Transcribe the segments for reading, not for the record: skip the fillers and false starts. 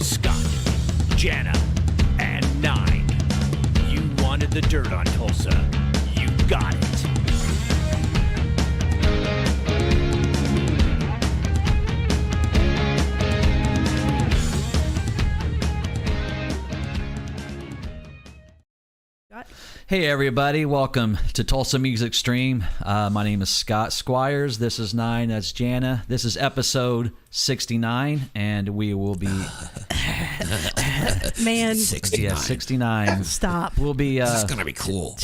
Scott, Jana, and 9. You wanted the dirt on Tulsa. You got it. Hey everybody, welcome to Tulsa Music Stream. My name is Scott Squires. This is 9, that's Jana. This is episode 69, and we will be... Man. 69. Yeah, 69. Stop. We'll be... This is going to be cool.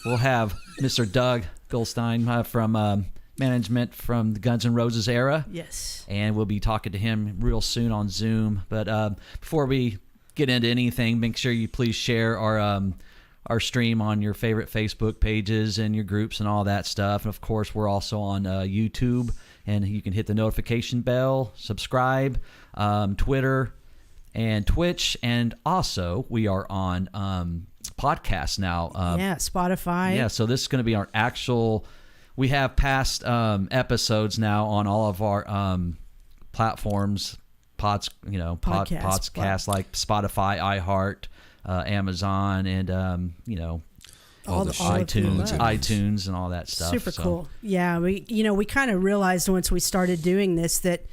We'll have Mr. Doug Goldstein from management from the Guns N' Roses era. Yes. And we'll be talking to him real soon on Zoom. But before we get into anything, make sure you please share our stream on your favorite Facebook pages and your groups and all that stuff. And of course, we're also on YouTube, and you can hit the notification bell, subscribe, Twitter, and Twitch. And also, we are on podcasts now. Yeah, Spotify. Yeah, so this is going to be our actual... We have past episodes now on all of our platforms, podcasts like Spotify, iHeart, Amazon, and all the iTunes and all that stuff. Super cool. Yeah, we kind of realized once we started doing this that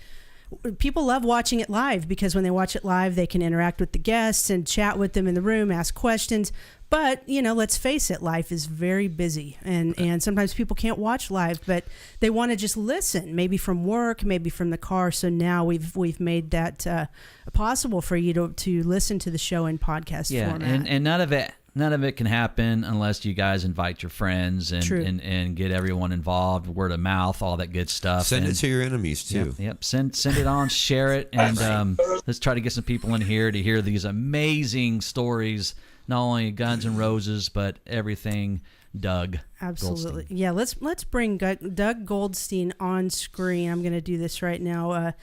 people love watching it live, because when they watch it live, they can interact with the guests and chat with them in the room, ask questions. But, let's face it, life is very busy, and sometimes people can't watch live, but they want to just listen, maybe from work, maybe from the car. So now we've made that possible for you to listen to the show in podcast format. And none of it can happen unless you guys invite your friends and get everyone involved, word of mouth, all that good stuff. Send it to your enemies too. Yep. Send it on, share it, and let's try to get some people in here to hear these amazing stories. Not only Guns N' Roses, but everything Doug. Absolutely. Goldstein. Yeah, let's bring Doug Goldstein on screen. I'm going to do this right now.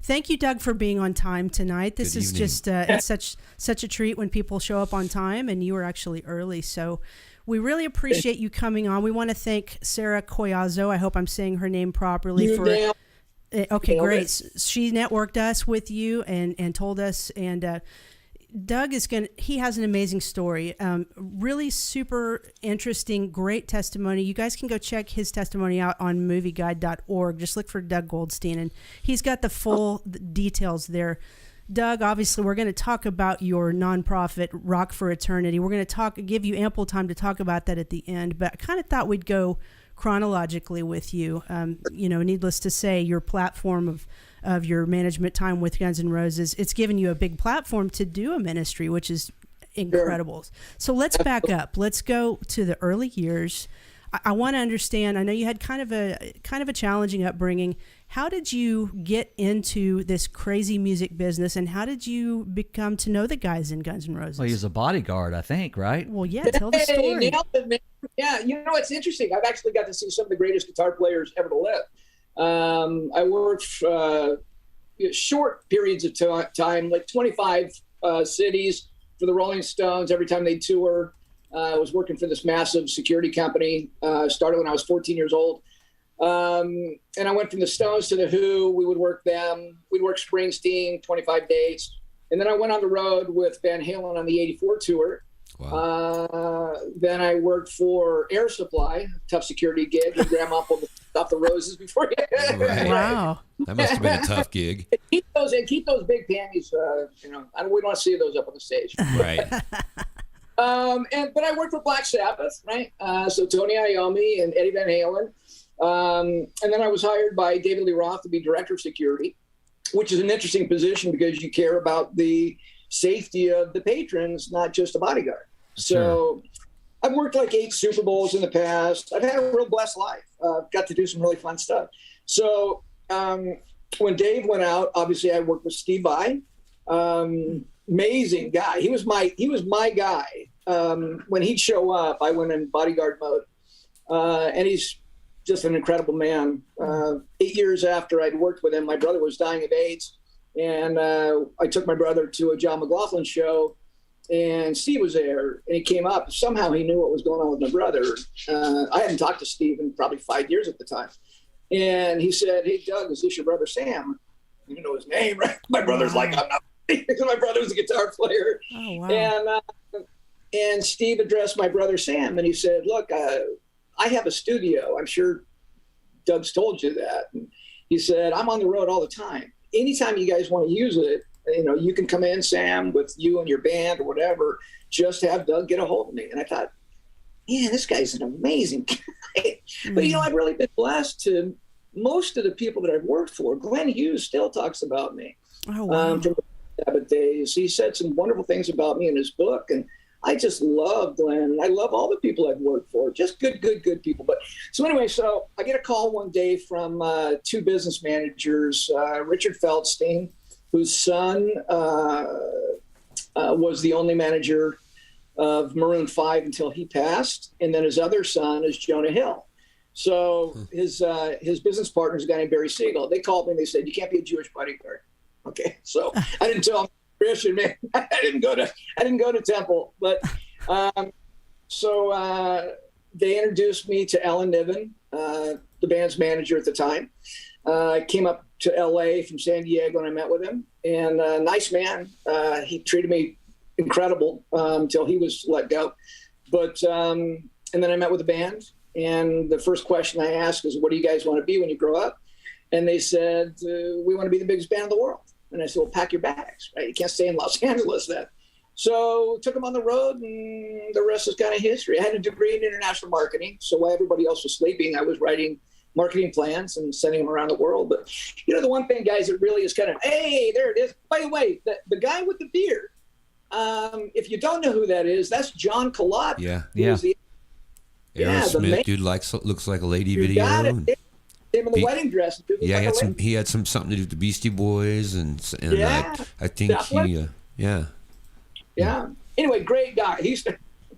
Thank you, Doug, for being on time tonight. This is just it's such a treat when people show up on time, and you were actually early. So we really appreciate you coming on. We want to thank Sarah Collazo. I hope I'm saying her name properly. Okay, great. She networked us with you and told us, and Doug he has an amazing story, really super interesting, great testimony. You guys can go check his testimony out on movieguide.org. Just look for Doug Goldstein, and he's got the full details there. Doug, obviously, we're going to talk about your nonprofit, Rock for Eternity. We're going to give you ample time to talk about that at the end, but I kind of thought we'd go chronologically with you. Needless to say, your platform of your management time with Guns N' Roses, it's given you a big platform to do a ministry, which is incredible. Sure. So let's back up. Let's go to the early years. I want to understand, I know you had kind of a challenging upbringing. How did you get into this crazy music business, and how did you become to know the guys in Guns N' Roses? Well, he was a bodyguard, I think, right? Well, yeah, tell the story. Nailed it, man. Yeah, it's interesting. I've actually got to see some of the greatest guitar players ever to live. I worked short periods of time, like 25 cities for the Rolling Stones every time they tour. I was working for this massive security company, started when I was 14 years old. And I went from the Stones to the Who. We would work them. We'd work Springsteen, 25 days. And then I went on the road with Van Halen on the 84 tour. Wow. Then I worked for Air Supply, tough security gig. Your grandma pulled off the roses before you. Right. Wow. That must have been a tough gig. Keep those big panties, we don't want to see those up on the stage. Right. But I worked for Black Sabbath, right? So Tony Iommi and Eddie Van Halen. And then I was hired by David Lee Roth to be director of security, which is an interesting position because you care about the safety of the patrons, not just a bodyguard. So I've worked like 8 Super Bowls in the past. I've had a real blessed life. Got to do some really fun stuff. So when Dave went out, obviously I worked with Steve Vai. Amazing guy. He was my guy. When he'd show up, I went in bodyguard mode. And he's just an incredible man. 8 years after I'd worked with him, my brother was dying of AIDS. And I took my brother to a John McLaughlin show, and Steve was there, and he came up. Somehow he knew what was going on with my brother. I hadn't talked to Steve in probably 5 years at the time. And he said, "Hey, Doug, is this your brother Sam?" You know his name, right? My brother's like, "I'm not because my brother was a guitar player. Oh, wow. And Steve addressed my brother Sam, and he said, "Look, I have a studio. I'm sure Doug's told you that." And he said, "I'm on the road all the time. Anytime you guys want to use it, you can come in, Sam, with you and your band or whatever. Just have Doug get a hold of me." And I thought, man, this guy's an amazing guy. But, I've really been blessed to most of the people that I've worked for. Glenn Hughes still talks about me. Oh, wow. From the Sabbath days. He said some wonderful things about me in his book. And I just love Glenn. I love all the people I've worked for. Just good people. But so anyway, so I get a call one day from two business managers, Richard Feldstein, whose son was the only manager of Maroon 5 until he passed. And then his other son is Jonah Hill. So his business partner is a guy named Barry Siegel. They called me and they said, "You can't be a Jewish bodyguard." Okay. So I didn't tell them Christian, man. I didn't go to temple. But so they introduced me to Alan Niven, the band's manager at the time. I came up to LA from San Diego and I met with him, and nice man. He treated me incredible until he was let go. But and then I met with the band, and the first question I asked is, "What do you guys want to be when you grow up?" And they said, "We want to be the biggest band in the world." And I said, "Well, pack your bags, right? You can't stay in Los Angeles then." So took them on the road, and the rest is kind of history. I had a degree in international marketing, so while everybody else was sleeping, I was writing marketing plans and sending them around the world. But the one thing, guys, that really is kind of, hey, there it is. By the way, the guy with the beard, if you don't know who that is, that's John Collot. Yeah. Aerosmith, dude, looks like a lady you video. got it. Him in the wedding dress. Yeah, he had something to do with the Beastie Boys, and yeah, I think yeah. Anyway, great guy.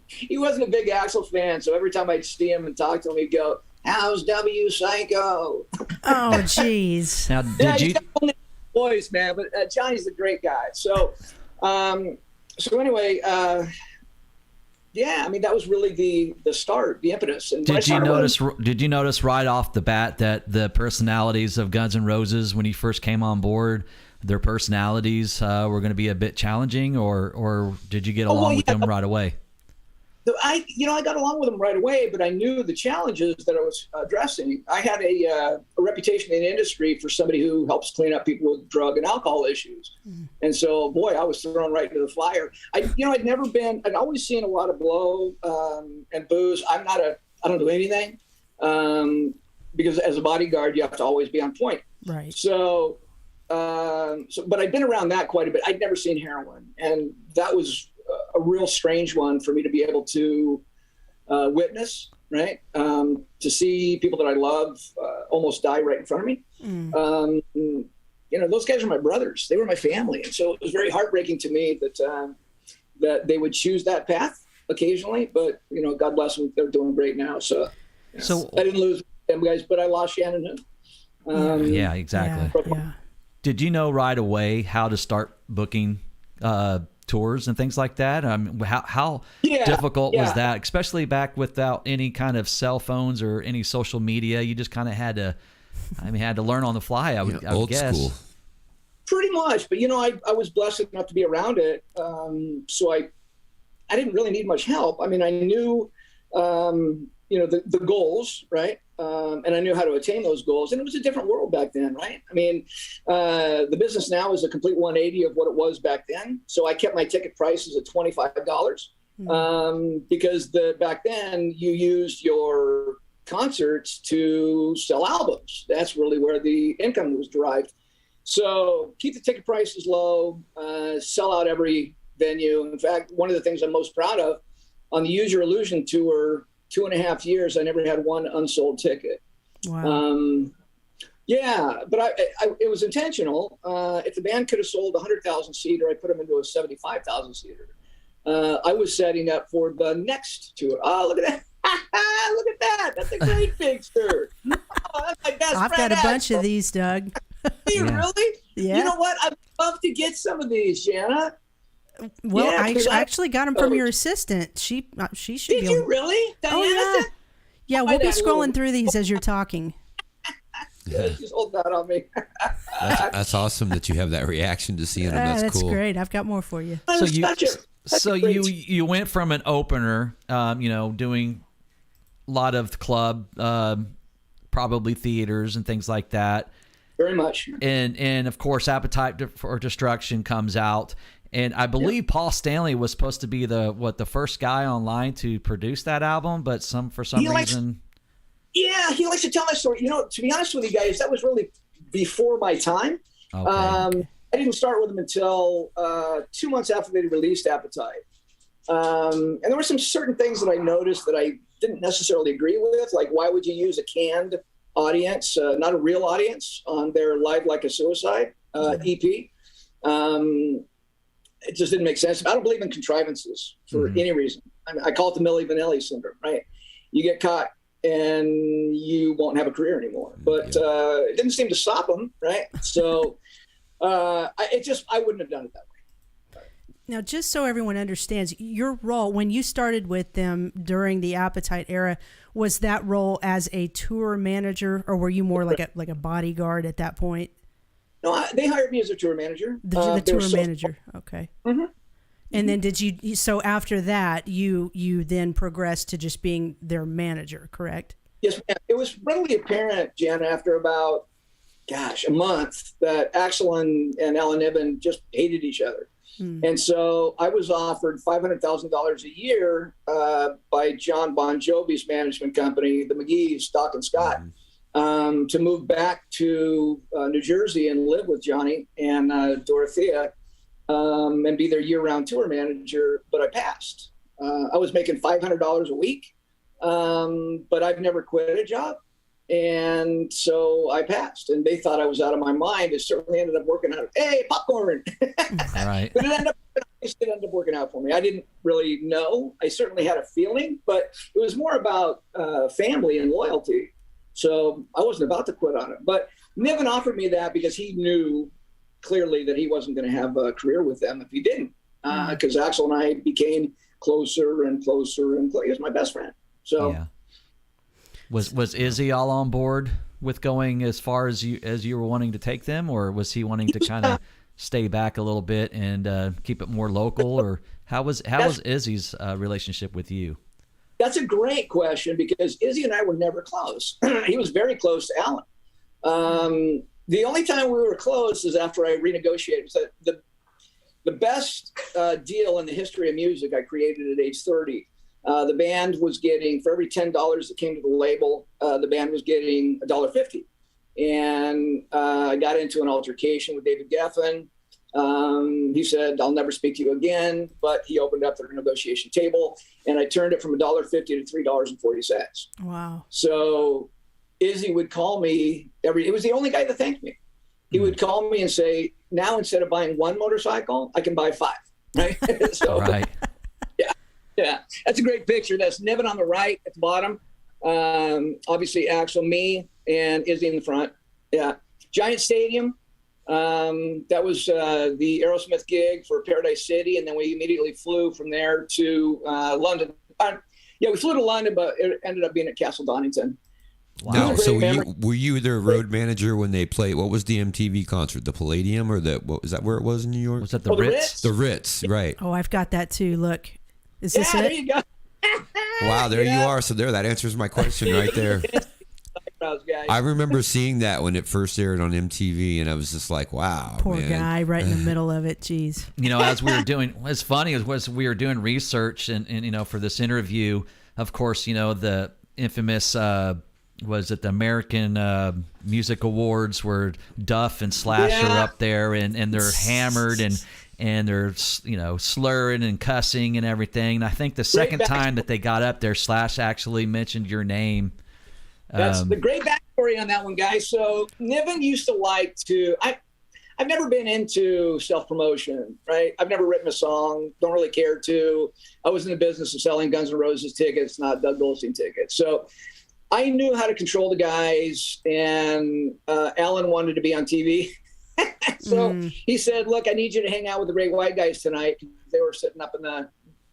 He wasn't a big Axl fan, so every time I'd see him and talk to him, he'd go, "How's W Psycho?" Oh, jeez. Now, did you? He's got one voice, man, but Johnny's a great guy. So, anyway. Yeah, I mean, that was really the start, the impetus. And Did you notice right off the bat that the personalities of Guns N' Roses, when he first came on board, their personalities were going to be a bit challenging, or did you get along with them right away? I got along with them right away, but I knew the challenges that I was addressing. I had a reputation in the industry for somebody who helps clean up people with drug and alcohol issues. And so, boy, I was thrown right into the fire. I'd always seen a lot of blow and booze. I don't do anything because as a bodyguard, you have to always be on point. Right. So, but I'd been around that quite a bit. I'd never seen heroin, and that was a real strange one for me to be able to witness, right? To see people that I love almost die right in front of me. Those guys are my brothers. They were my family. And so it was very heartbreaking to me that they would choose that path occasionally. But, God bless them. They're doing great now. So I didn't lose them guys, but I lost Shannon. Yeah, exactly. Yeah. Did you know right away how to start booking tours and things like that? How difficult was that, especially back without any kind of cell phones or any social media? You just kind of had to learn on the fly. I would guess. School. Pretty much, but I was blessed enough to be around it, so I didn't really need much help. I mean, I knew the goals, right? And I knew how to attain those goals. And it was a different world back then, right? I mean, the business now is a complete 180 of what it was back then. So I kept my ticket prices at $25 because back then you used your concerts to sell albums. That's really where the income was derived. So keep the ticket prices low, sell out every venue. In fact, one of the things I'm most proud of on the Use Your Illusion tour, 2.5 years, I never had one unsold ticket. Wow. But it was intentional. If the band could have sold a 100,000 seater, I put them into a 75,000 seater. I was setting up for the next tour. Oh, look at that. Look at that. That's a great picture. Oh, that's my best I've friend got a bunch of these, Doug. Do you really? Yeah. You know what? I'd love to get some of these, Jana. Well, I actually got them from your assistant. She should Did be. You really? Diana? Oh, yeah. Yeah, we'll be scrolling through these as you're talking. She's holding out on me. That's awesome that you have that reaction to seeing him. That's cool. Great. I've got more for you. You went from an opener, doing a lot of club, probably theaters and things like that. Very much. And of course, Appetite for Destruction comes out. And I believe Paul Stanley was supposed to be the first guy online to produce that album, but for some reason. He likes to tell that story. To be honest with you guys, that was really before my time. Okay. I didn't start with them until 2 months after they released Appetite. And there were some certain things that I noticed that I didn't necessarily agree with, like why would you use a canned audience, not a real audience, on their Live Like a Suicide EP? It just didn't make sense. I don't believe in contrivances for any reason. I call it the Milli Vanilli syndrome, right? You get caught and you won't have a career anymore. But it didn't seem to stop them, right? So I wouldn't have done it that way. Now, just so everyone understands, your role when you started with them during the Appetite era, was that role as a tour manager, or were you more like a bodyguard at that point? No, they hired me as a tour manager. The tour manager, okay. Mm-hmm. And then did you? So after that, you then progressed to just being their manager, correct? Yes, ma'am. It was readily apparent, Jen, after about, a month, that Axl and Alan Niven just hated each other. And so I was offered $500,000 a year by John Bon Jovi's management company, the McGee's, Doc and Scott, to move back to New Jersey and live with Johnny and Dorothea and be their year-round tour manager. But I passed. I was making $500 a week, but I've never quit a job. And so I passed, and they thought I was out of my mind. It certainly ended up working out. Hey, popcorn! All right. But it ended up working out for me. I didn't really know. I certainly had a feeling, but it was more about family and loyalty. So I wasn't about to quit on it. But Niven offered me that because he knew clearly that he wasn't going to have a career with them if he didn't. Because Axl and I became closer and closer and closer. He was my best friend. So. Yeah. Was Izzy all on board with going as far as you were wanting to take them, or was he wanting to kind of stay back a little bit and keep it more local, or how was Izzy's relationship with you? That's a great question, because Izzy and I were never close. He was very close to Alan. The only time we were close is after I renegotiated. So the best deal in the history of music I created at age 30. The band was getting, for every $10 that came to the label, the band was getting $1.50. And I got into an altercation with David Geffen. He said, I'll never speak to you again, but he opened up the negotiation table, and I turned it from $1.50 to $3.40. Wow. So Izzy would call me it was the only guy that thanked me. He would call me and say, now instead of buying one motorcycle, I can buy 5. Right? So, right. Yeah, that's a great picture. That's Niven on the right at the bottom. Obviously, Axl, me, and Izzy in the front. Yeah, Giant Stadium. That was the Aerosmith gig for Paradise City, and then we immediately flew from there to London. We flew to London, but it ended up being at Castle Donington. Wow. Now, so were you their road manager when they played? What was the MTV concert? The Palladium, or what was that? Where it was in New York? Was that the Ritz? The Ritz, right? Oh, I've got that too. Look. Is this it? There you go. Wow, there you are. So that answers my question right there. I remember seeing that when it first aired on MTV, and I was just like, wow. Poor man. guy right in the middle of it. Jeez. As we were doing, what's funny was we were doing research and for this interview, of course, the infamous, was it the American Music Awards where Duff and Slash are up there and they're hammered and they're slurring and cussing and everything. And I think the second time that they got up there, Slash actually mentioned your name. That's the great backstory on that one, guys. So Niven used to like to. I've never been into self-promotion, right? I've never written a song. Don't really care to. I was in the business of selling Guns N' Roses tickets, not Doug Goldstein tickets. So I knew how to control the guys, and Alan wanted to be on TV. So he said, look, I need you to hang out with the Great White guys tonight. They were sitting up in the,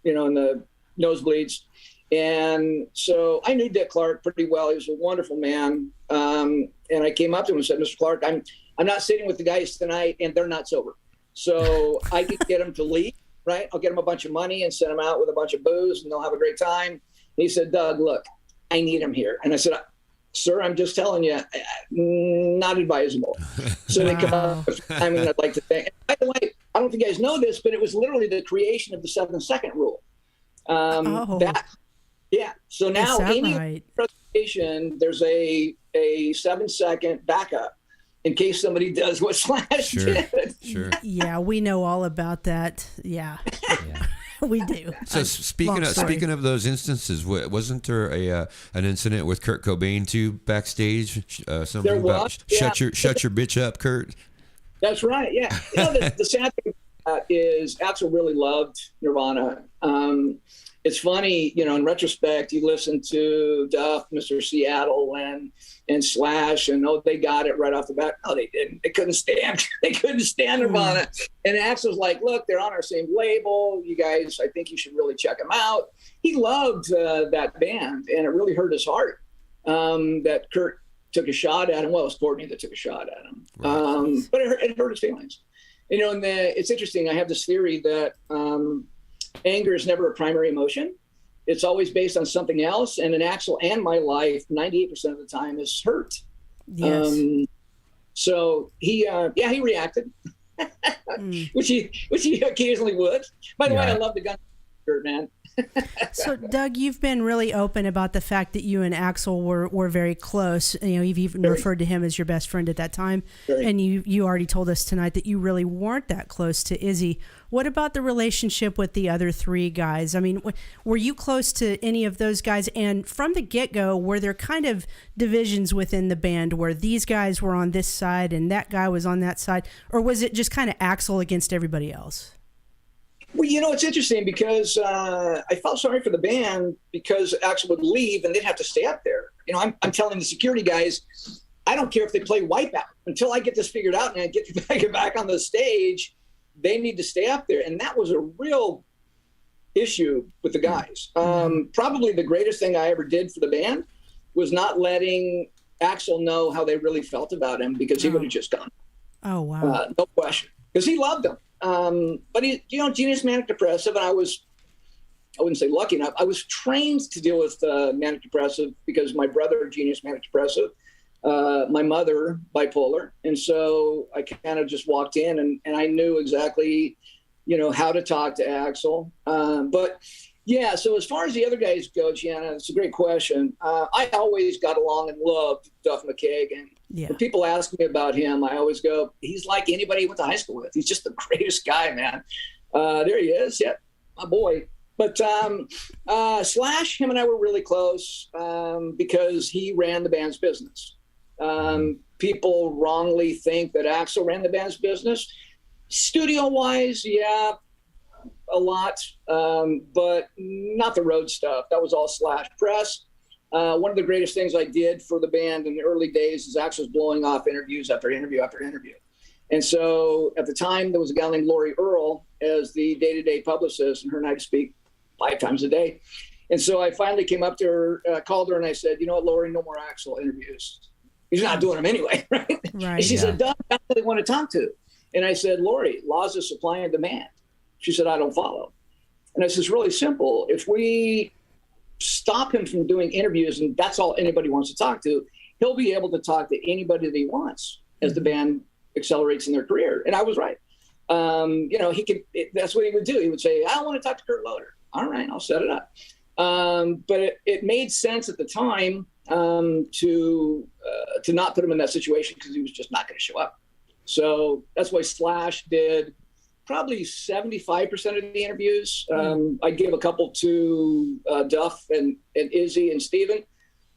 in the nosebleeds. And so I knew Dick Clark pretty well. He was a wonderful man. And I came up to him and said, Mr. Clark, I'm not sitting with the guys tonight, and they're not sober. So I could get them to leave, right? I'll get them a bunch of money and send them out with a bunch of booze, and they'll have a great time. And he said, Doug, look, I need them here. And I said, sir, I'm just telling you, not advisable. So they come up with time, and I'd like to thank. By the way, I don't know if you guys know this, but it was literally the creation of the 7-second rule. Yeah. So now any presentation, there's a 7-second backup in case somebody does what Slash did. Sure. Yeah, we know all about that. Yeah. We do. So speaking of those instances, wasn't there an incident with Kurt Cobain too backstage? Something about shut your bitch up, Kurt. That's right. Yeah. You know, the sad thing is Axl really loved Nirvana. It's funny, you know, in retrospect, you listen to Duff, Mr. Seattle, and Slash, and they got it right off the bat. No, they didn't. They couldn't stand. They couldn't stand Nirvana. And Axl's like, look, they're on our same label. You guys, I think you should really check them out. He loved that band, and it really hurt his heart that Kurt took a shot at him. Well, it was Courtney that took a shot at him, but it hurt his feelings. You know, and it's interesting. I have this theory that anger is never a primary emotion. It's always based on something else. And in Axl and my life, 98% of the time is hurt. Yes. So he reacted, which he occasionally would. By the way, I love the gun shirt, man. So, Doug, you've been really open about the fact that you and Axl were very close. You know, you've even referred to him as your best friend at that time. And you already told us tonight that you really weren't that close to Izzy. What about the relationship with the other three guys? I mean, were you close to any of those guys? And from the get-go, were there kind of divisions within the band where these guys were on this side and that guy was on that side? Or was it just kind of Axl against everybody else? Well, you know, it's interesting because I felt sorry for the band because Axl would leave and they'd have to stay up there. You know, I'm telling the security guys, I don't care if they play Wipeout. Until I get this figured out and I get back on the stage, they need to stay up there. And that was a real issue with the guys. Probably the greatest thing I ever did for the band was not letting Axl know how they really felt about him because he would have just gone. Oh, wow. No question. Because he loved them. But he, you know, genius manic depressive, and I wouldn't say lucky enough. I was trained to deal with manic depressive because my brother genius manic depressive, my mother bipolar, and so I kind of just walked in and I knew exactly, you know, how to talk to Axl. But yeah, so as far as the other guys go, Gianna, it's a great question. I always got along and loved Duff McKagan. When people ask me about him, I always go, he's like anybody he went to high school with. He's just the greatest guy, man. There he is. Yep, my boy. But Slash, him and I were really close because he ran the band's business. People wrongly think that Axl ran the band's business. Studio-wise, yeah, a lot, but not the road stuff. That was all Slash. Press. One of the greatest things I did for the band in the early days is Axl was blowing off interviews after interview after interview. And so at the time, there was a gal named Lori Earle as the day-to-day publicist, and her and I speak 5 times a day. And so I finally came up to her, called her, and I said, you know what, Lori, no more Axl interviews. He's not doing them anyway, right? And she said, Doug, that's what they want to talk to. And I said, Lori, laws of supply and demand. She said, I don't follow. And I said, it's really simple. If we stop him from doing interviews and that's all anybody wants to talk to, he'll be able to talk to anybody that he wants as the band accelerates in their career. And I was right. You know, that's what he would do. He would say, I want to talk to Kurt Loder. All right, I'll set it up. But it made sense at the time to not put him in that situation because he was just not going to show up. So that's why Slash did probably 75% of the interviews. I gave a couple to Duff and Izzy and Steven.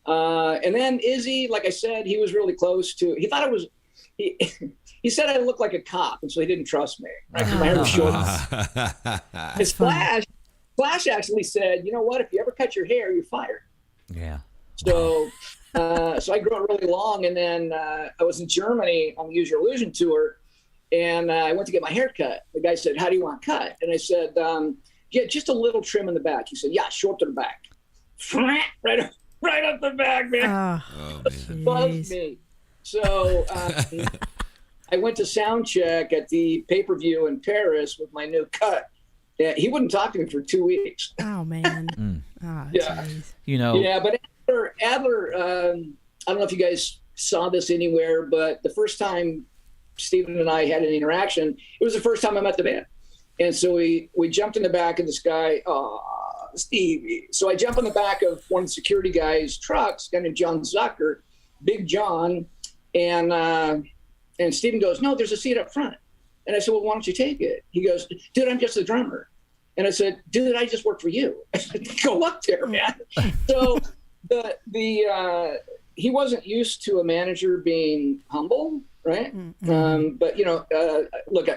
And then Izzy, like I said, he was really close to, he thought it was, he said I looked like a cop, and so he didn't trust me. Right? My hair was short. Flash actually said, you know what, if you ever cut your hair, you're fired. Yeah. So I grew it really long, and then I was in Germany on the Use Your Illusion tour, and I went to get my hair cut. The guy said, how do you want cut? And I said, yeah, just a little trim in the back. He said, yeah, short to the back. right up the back, man. Oh, man. Buzzed me. So I went to sound check at the pay-per-view in Paris with my new cut. Yeah, he wouldn't talk to me for 2 weeks. Oh, man. Oh, Yeah. geez. You know, Yeah, but Adler, I don't know if you guys saw this anywhere, but the first time Steven and I had an interaction, it was the first time I met the band. And so we jumped in the back of this guy, Stevie. So I jump in the back of one of the security guys' trucks, a guy named John Zucker, Big John, and Steven goes, no, there's a seat up front. And I said, well, why don't you take it? He goes, dude, I'm just a drummer. And I said, dude, I just work for you. I said, go up there, man. So he wasn't used to a manager being humble, right? Mm-hmm. But, look,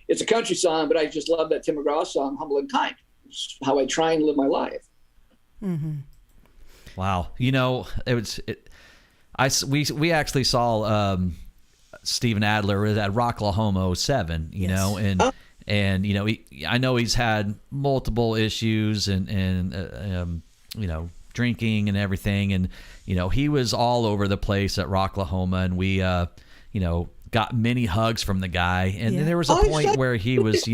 it's a country song, but I just love that Tim McGraw song, Humble and Kind. It's how I try and live my life. Mm-hmm. Wow. We actually saw Steven Adler at Rocklahoma 07, you know, and you know, I know he's had multiple issues and drinking and everything, and you know, he was all over the place at Rocklahoma, and we got many hugs from the guy, and then there was a point where he was,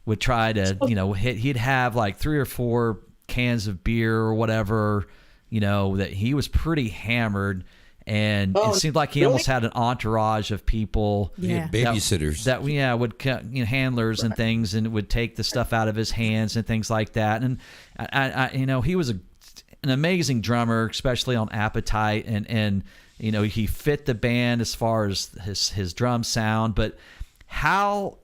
would try to, he'd have like 3 or 4 cans of beer or whatever, that he was pretty hammered. And it seemed like he almost had an entourage of people, babysitters that would handlers and things, and would take the stuff out of his hands and things like that. And I he was an amazing drummer, especially on Appetite, and he fit the band as far as his drum sound. But how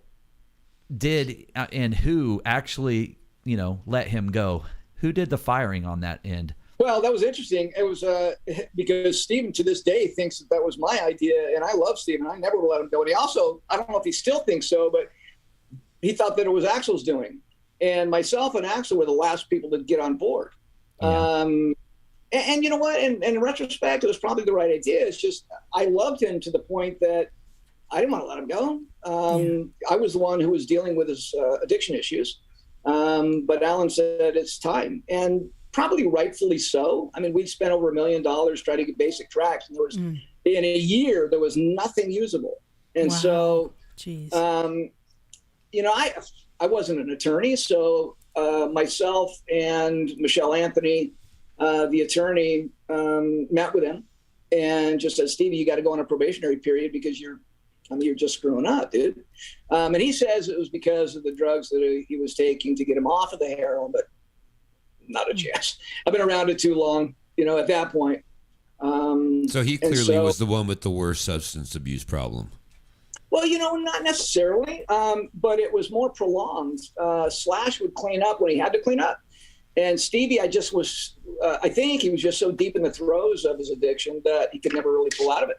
did and who actually let him go? Who did the firing on that end? Well, that was interesting. It was because Steven to this day thinks that was my idea, and I love Steven. I never would let him go. And he also, I don't know if he still thinks so, but he thought that it was Axl's doing. And myself and Axl were the last people to get on board. Yeah. And you know what? And in retrospect, it was probably the right idea. It's just I loved him to the point that I didn't want to let him go. I was the one who was dealing with his addiction issues. But Alan said it's time. And probably rightfully so. I mean, we'd spent over $1 million trying to get basic tracks, and there was in a year there was nothing usable. And so, I wasn't an attorney, so myself and Michelle Anthony, the attorney, met with him and just said, Stevie, you got to go on a probationary period because you're just screwing up, dude. And he says it was because of the drugs that he was taking to get him off of the heroin, but not a chance. I've been around it too long, at that point. So he clearly was the one with the worst substance abuse problem. Well, not necessarily, but it was more prolonged. Slash would clean up when he had to clean up. And Stevie, I think he was just so deep in the throes of his addiction that he could never really pull out of it,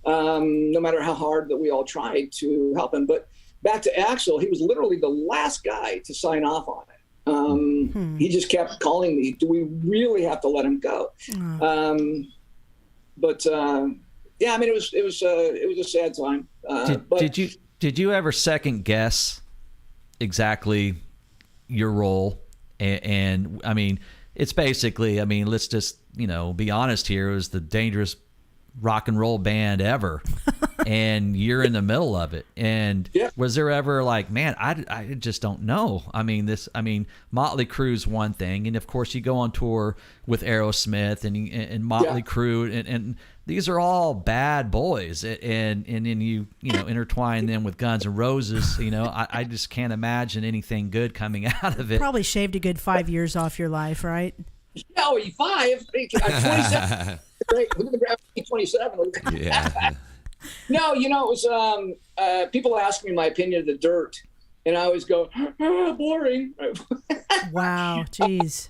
no matter how hard that we all tried to help him. But back to Axl, he was literally the last guy to sign off on it. He just kept calling me, do we really have to let him go? It was a sad time. Did you ever second guess exactly your role? And I mean, it's basically, let's just, be honest here, it was the dangerous rock and roll band ever. And you're in the middle of it. And was there ever like, man, I just don't know. Motley Crue's one thing. And of course you go on tour with Aerosmith and Motley Crue and these are all bad boys. And then you intertwine them with Guns N' Roses. I just can't imagine anything good coming out of it. Probably shaved a good 5 years off your life, right? No, 5? I'm 27. Great. We're going to grab 27. Yeah. No, it was people ask me my opinion of the Dirt, and I always go, boring. Wow, jeez.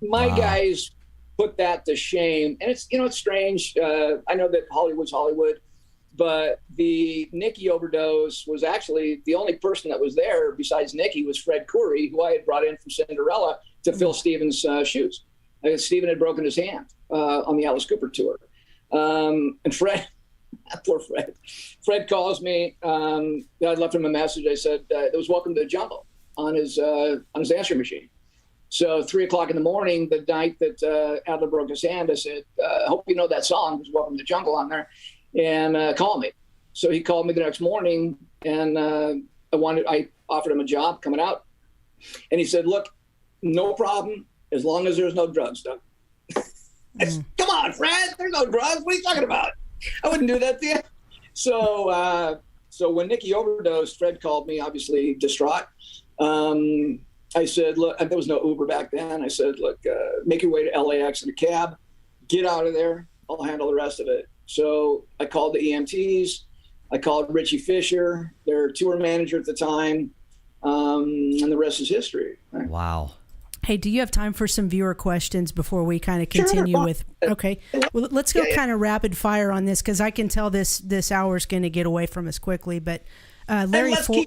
My guys put that to shame, and it's strange. I know that Hollywood's Hollywood, but the Nicky overdose was actually the only person that was there besides Nicky was Fred Coury, who I had brought in from Cinderella to fill Steven's shoes. Steven had broken his hand on the Alice Cooper tour, and Fred. Poor Fred. Fred calls me. I left him a message. I said it was Welcome to the Jungle on his answering machine, So 3:00 in the morning, the night that Adler broke his hand, I said, I hope you know that song. There's Welcome to the Jungle on there. And call me. So he called me the next morning, and I offered him a job coming out. And he said, look, no problem, as long as there's no drugs, Doug. I said, come on, Fred, there's no drugs. What are you talking about? I wouldn't do that to you. So when Nikki overdosed, Fred called me, obviously distraught. I said, look, there was no Uber back then. I said, look, make your way to LAX in a cab, get out of there. I'll handle the rest of it. So I called the EMTs. I called Richie Fisher, their tour manager at the time, and the rest is history. Right? Wow. Hey, do you have time for some viewer questions before we kind of continue with? Okay, well, let's go kind of rapid fire on this, because I can tell this hour is going to get away from us quickly. But Larry Ford,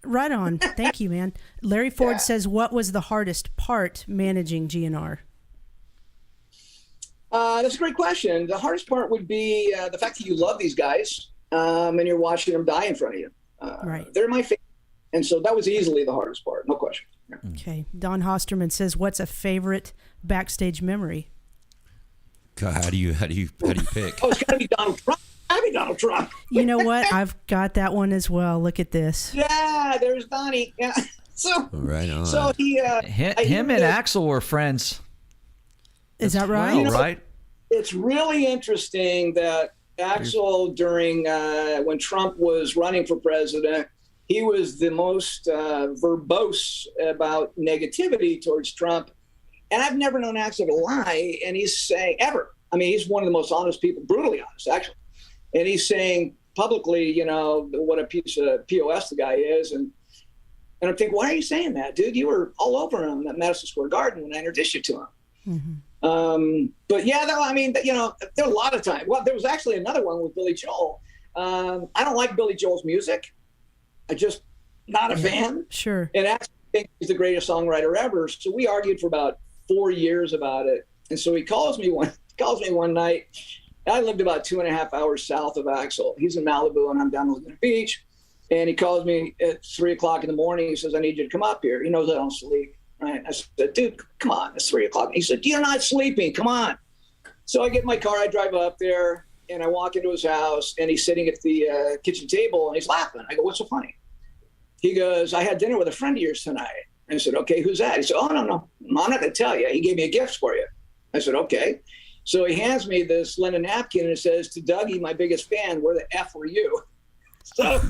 right on. Thank you, man. Larry Ford says, "What was the hardest part managing GNR?" That's a great question. The hardest part would be the fact that you love these guys and you're watching them die in front of you. Right. They're my favorite. And so that was easily the hardest part, no question. Yeah. Okay. Don Hosterman says, "What's a favorite backstage memory?" God, how do you pick? Oh, it's got to be Donald Trump. Gotta be Donald Trump. You know what? I've got that one as well. Look at this. Yeah, there's Donnie. Yeah. So right on. So he him and Axel were friends. Is that right? You know, right? It's really interesting that Axel, during when Trump was running for president, he was the most verbose about negativity towards Trump. And I've never known Axel to lie. And he's saying, ever. I mean, he's one of the most honest people, brutally honest, actually. And he's saying publicly, you know, what a piece of POS the guy is. And I'm thinking, why are you saying that, dude? You were all over him at Madison Square Garden when I introduced you to him. Mm-hmm. But yeah, though, I mean, you know, there were a lot of times. Well, there was actually another one with Billy Joel. I don't like Billy Joel's music. I just not a fan. Sure. And I think he's the greatest songwriter ever. So we argued for about 4 years about it. And so he calls me one night. I lived about 2.5 hours south of Axel. He's in Malibu and I'm down in Laguna Beach. And he calls me at 3:00 in the morning. He says, I need you to come up here. He knows I don't sleep. Right? I said, dude, come on. It's 3:00. He said, you're not sleeping. Come on. So I get in my car. I drive up there and I walk into his house and he's sitting at the kitchen table and he's laughing. I go, what's so funny? He goes, I had dinner with a friend of yours tonight. I said, okay, who's that? He said, oh, no, I'm not going to tell you. He gave me a gift for you. I said, okay. So he hands me this linen napkin and it says, to Dougie, my biggest fan, where the F were you? So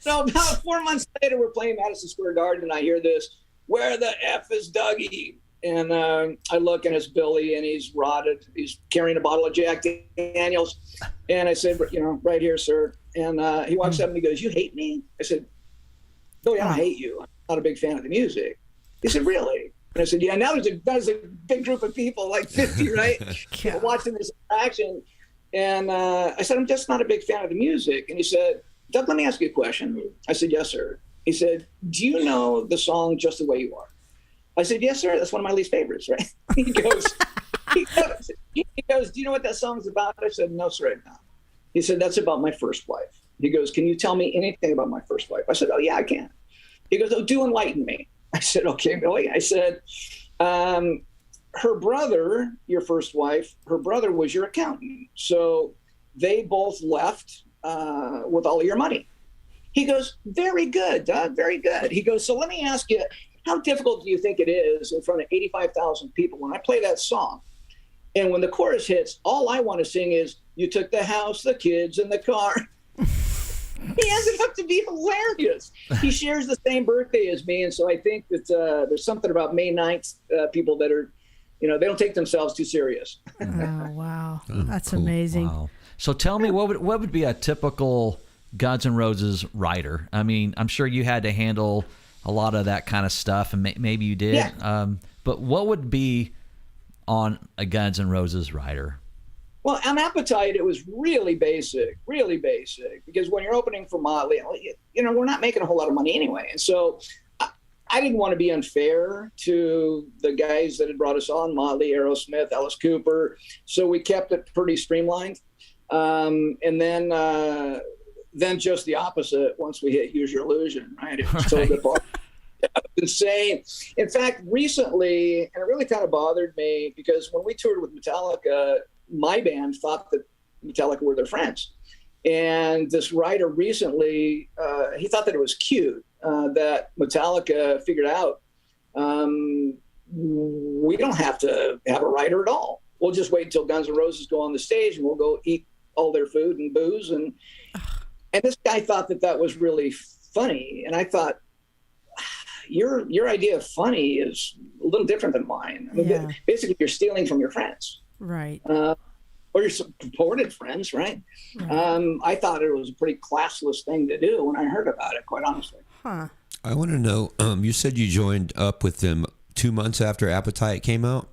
about 4 months later, we're playing Madison Square Garden and I hear this, where the F is Dougie? And I look and it's Billy and he's rotted. He's carrying a bottle of Jack Daniels. And I said, you know, right here, sir. And he walks up and he goes, you hate me? I said, Billy, I don't hate you. I'm not a big fan of the music. He said, really? And I said, yeah, now there's a big group of people, like 50, right? Watching this action. And I said, I'm just not a big fan of the music. And he said, Doug, let me ask you a question. I said, yes, sir. He said, do you know the song Just the Way You Are? I said, yes, sir. That's one of my least favorites, right? He goes, do you know what that song's about? I said, no, sir, I don't. He said, that's about my first wife. He goes, can you tell me anything about my first wife? I said, oh, yeah, I can. He goes, oh, do enlighten me. I said, okay, Billy. I said, her brother, your first wife, her brother was your accountant. So they both left with all of your money. He goes, very good, Doug, very good. He goes, so let me ask you, how difficult do you think it is in front of 85,000 people when I play that song? And when the chorus hits, all I want to sing is, you took the house, the kids, and the car. He ended up to be hilarious. He shares the same birthday as me. And so I think that there's something about May 9th, people that are, you know, they don't take themselves too serious. Oh, wow. That's cool. Amazing. Wow. So tell me, what would be a typical Guns N' Roses writer? I mean, I'm sure you had to handle a lot of that kind of stuff, and maybe you did. Yeah. But what would be on a Guns N' Roses writer? Well, on Appetite, it was really basic, because when you're opening for Motley, you know, we're not making a whole lot of money anyway. And so I didn't want to be unfair to the guys that had brought us on, Motley, Aerosmith, Alice Cooper. So we kept it pretty streamlined. And then just the opposite once we hit Use Your Illusion, right? It was totally apart. Insane. In fact, recently, and it really kind of bothered me because when we toured with Metallica, my band thought that Metallica were their friends. And this writer recently, he thought that it was cute that Metallica figured out we don't have to have a writer at all. We'll just wait until Guns N' Roses go on the stage and we'll go eat all their food and booze. And this guy thought that was really funny. And I thought, your idea of funny is a little different than mine. I mean, basically, you're stealing from your friends. Right. Or your purported friends, right? I thought it was a pretty classless thing to do when I heard about it, quite honestly. Huh. I want to know, you said you joined up with them 2 months after Appetite came out?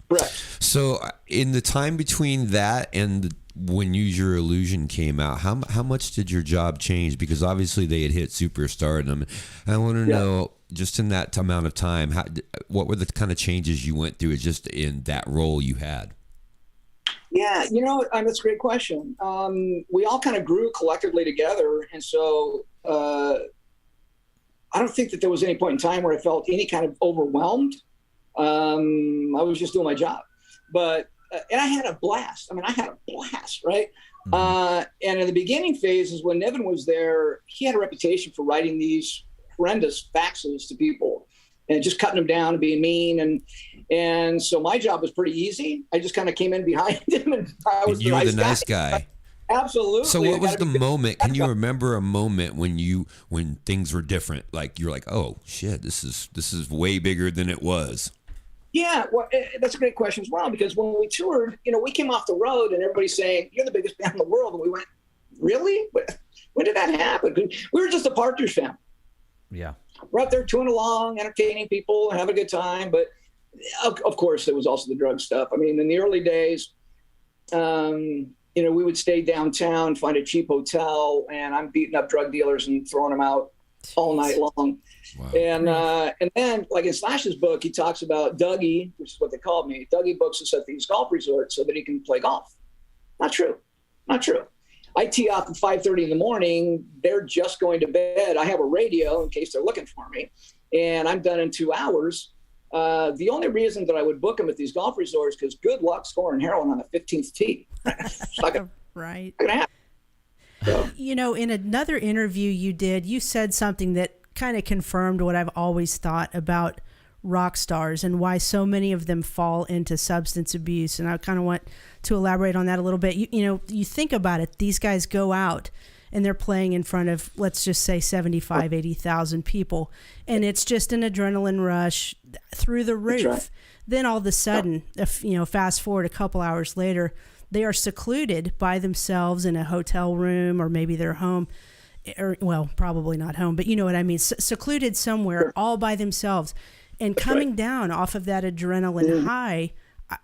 Correct. So in the time between that and when Use Your Illusion came out, how much did your job change? Because obviously they had hit superstardom. I want to know, just in that amount of time, what were the kind of changes you went through just in that role you had? Yeah, that's a great question. We all kind of grew collectively together. And so I don't think that there was any point in time where I felt any kind of overwhelmed. I was just doing my job. But and I had a blast. Right? Mm-hmm. And in the beginning phases, when Nevin was there, he had a reputation for writing these horrendous faxes to people and just cutting them down and being mean. And so my job was pretty easy. I just kind of came in behind him and I was you were the nice guy. Absolutely. So what was the moment? Can you remember a moment when things were different? Like you're like, oh shit, this is way bigger than it was. Yeah, well, that's a great question as well, because when we toured, we came off the road and everybody's saying, you're the biggest band in the world. And we went, really? When did that happen? We were just a Partridge family. Yeah. We're out there touring along, entertaining people, and having a good time. But of course, there was also the drug stuff. I mean, in the early days, we would stay downtown, find a cheap hotel, and I'm beating up drug dealers and throwing them out all night long. Wow. And then, like in Slash's book, he talks about Dougie, which is what they called me. Dougie books us at these golf resorts so that he can play golf. Not true. I tee off at 5:30 in the morning. They're just going to bed. I have a radio in case they're looking for me, and I'm done in 2 hours. The only reason that I would book them at these golf resorts because good luck scoring heroin on the 15th tee. Right. So. In another interview you did, you said something that kind of confirmed what I've always thought about rock stars and why so many of them fall into substance abuse. And I kind of want to elaborate on that a little bit. You think about it, these guys go out and they're playing in front of, let's just say 75, 80,000 people. And it's just an adrenaline rush through the roof. Right. Then all of a sudden, fast forward a couple hours later, they are secluded by themselves in a hotel room or maybe their home. Well, probably not home, but you know what I mean. Secluded somewhere all by themselves and coming down off of that adrenaline high.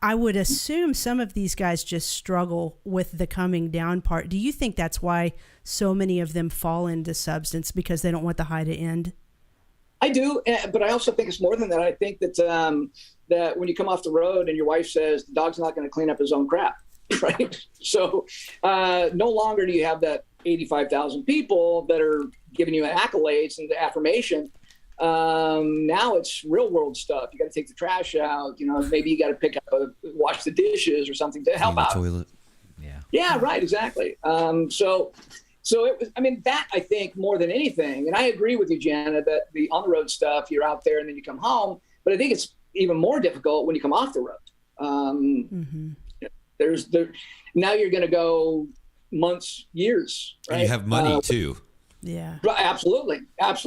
I would assume some of these guys just struggle with the coming down part. Do you think that's why so many of them fall into substance because they don't want the high to end? I do, but I also think it's more than that. I think that that when you come off the road and your wife says the dog's not going to clean up his own crap, right? So no longer do you have that 85,000 people that are giving you accolades and affirmation. Now it's real world stuff. You got to take the trash out. Maybe you got to wash the dishes or something to help out. Toilet. Yeah, right, exactly. So it was. I mean, that I think more than anything, and I agree with you, Jana, that the on the road stuff, you're out there and then you come home. But I think it's even more difficult when you come off the road. Now you're going to go months, years, right? And you have money too. Yeah. Absolutely. That's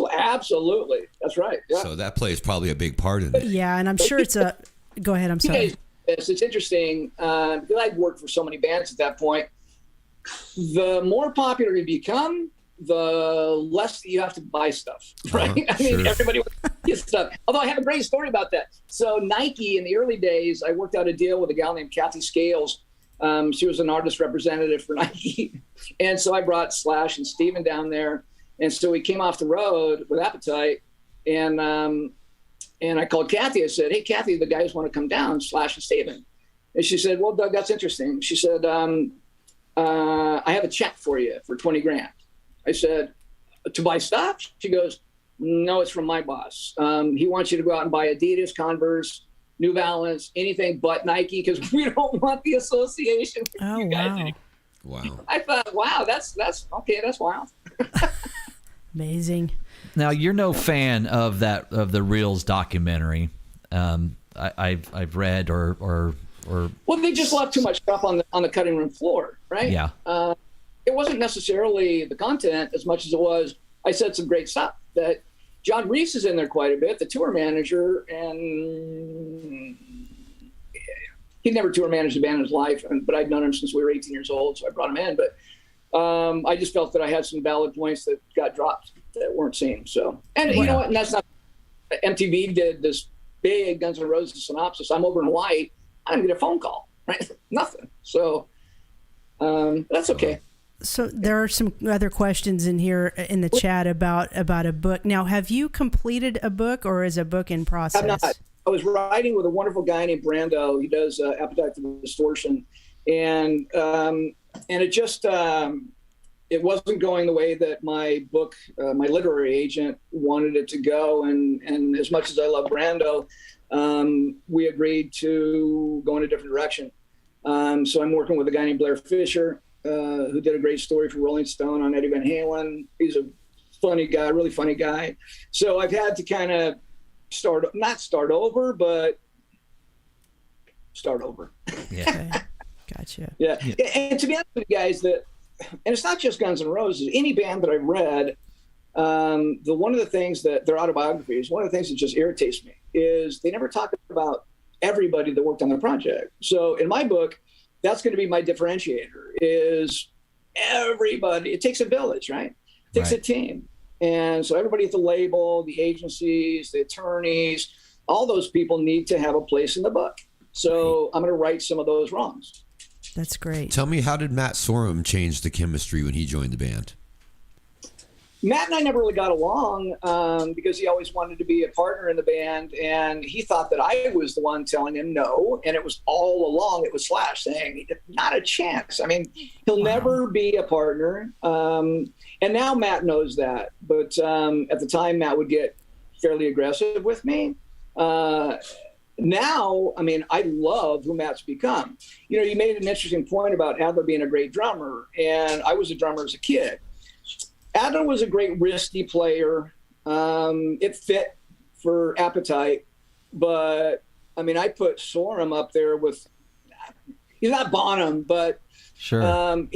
right. Yeah. So that plays probably a big part in it. Yeah, and I'm sure it's a. Go ahead. I'm sorry. It's interesting because I'd worked for so many bands at that point. The more popular you become, the less you have to buy stuff, right? I mean, everybody wants to get stuff. Although I have a great story about that. So Nike, in the early days, I worked out a deal with a gal named Kathy Scales. She was an artist representative for Nike. And so I brought Slash and Steven down there. And so we came off the road with Appetite. And I called Kathy. I said, hey, Kathy, the guys want to come down, Slash and Steven. And she said, well, Doug, that's interesting. She said, I have a check for you for 20 grand. I said, to buy stuff? She goes, No, it's from my boss. He wants you to go out and buy Adidas, Converse, New Balance, anything but Nike, because we don't want the association with Oh, you guys wow. anymore. Wow. I thought, wow, that's okay. That's wild. Amazing. Now you're no fan of the Reels documentary. I've read or Well, they just left too much stuff on the cutting room floor, right? Yeah. It wasn't necessarily the content as much as it was, I said some great stuff. That John Reese is in there quite a bit, the tour manager, and he never tour managed a band in his life, but I'd known him since we were 18 years old, so I brought him in. But I just felt that I had some valid points that got dropped that weren't seen. So, and you know what? And that's not, MTV did this big Guns N' Roses synopsis. I'm over in Hawaii. I didn't get a phone call, right? Nothing. So that's okay. So there are some other questions in here in the chat about a book. Now, have you completed a book, or is a book in process? I'm not. I was writing with a wonderful guy named Brando. He does Appetite for Distortion, and it just it wasn't going the way that my book, my literary agent wanted it to go. And as much as I love Brando, we agreed to go in a different direction. So I'm working with a guy named Blair Fisher, who did a great story for Rolling Stone on Eddie Van Halen. He's a funny guy, really funny guy. So I've had to kind of not start over, but start over. Yeah. Okay. Gotcha. Yeah. And to be honest with you guys, and it's not just Guns N' Roses, any band that I've read, one of the things that their autobiographies, one of the things that just irritates me is they never talk about everybody that worked on the project. So in my book, that's going to be my differentiator is everybody. It takes a village, right? It takes a team. And so everybody at the label, the agencies, the attorneys, all those people need to have a place in the book. So I'm going to right some of those wrongs. That's great. Tell me, how did Matt Sorum change the chemistry when he joined the band? Matt and I never really got along because he always wanted to be a partner in the band, and he thought that I was the one telling him no, and it was all along, it was Slash saying, not a chance. I mean, he'll never be a partner, and now Matt knows that, but at the time, Matt would get fairly aggressive with me. Now, I mean, I love who Matt's become. You know, you made an interesting point about Adler being a great drummer, and I was a drummer as a kid. Adler was a great wristy player. It fit for Appetite, but I mean, I put Sorum up there with, he's not Bonham, but Sure.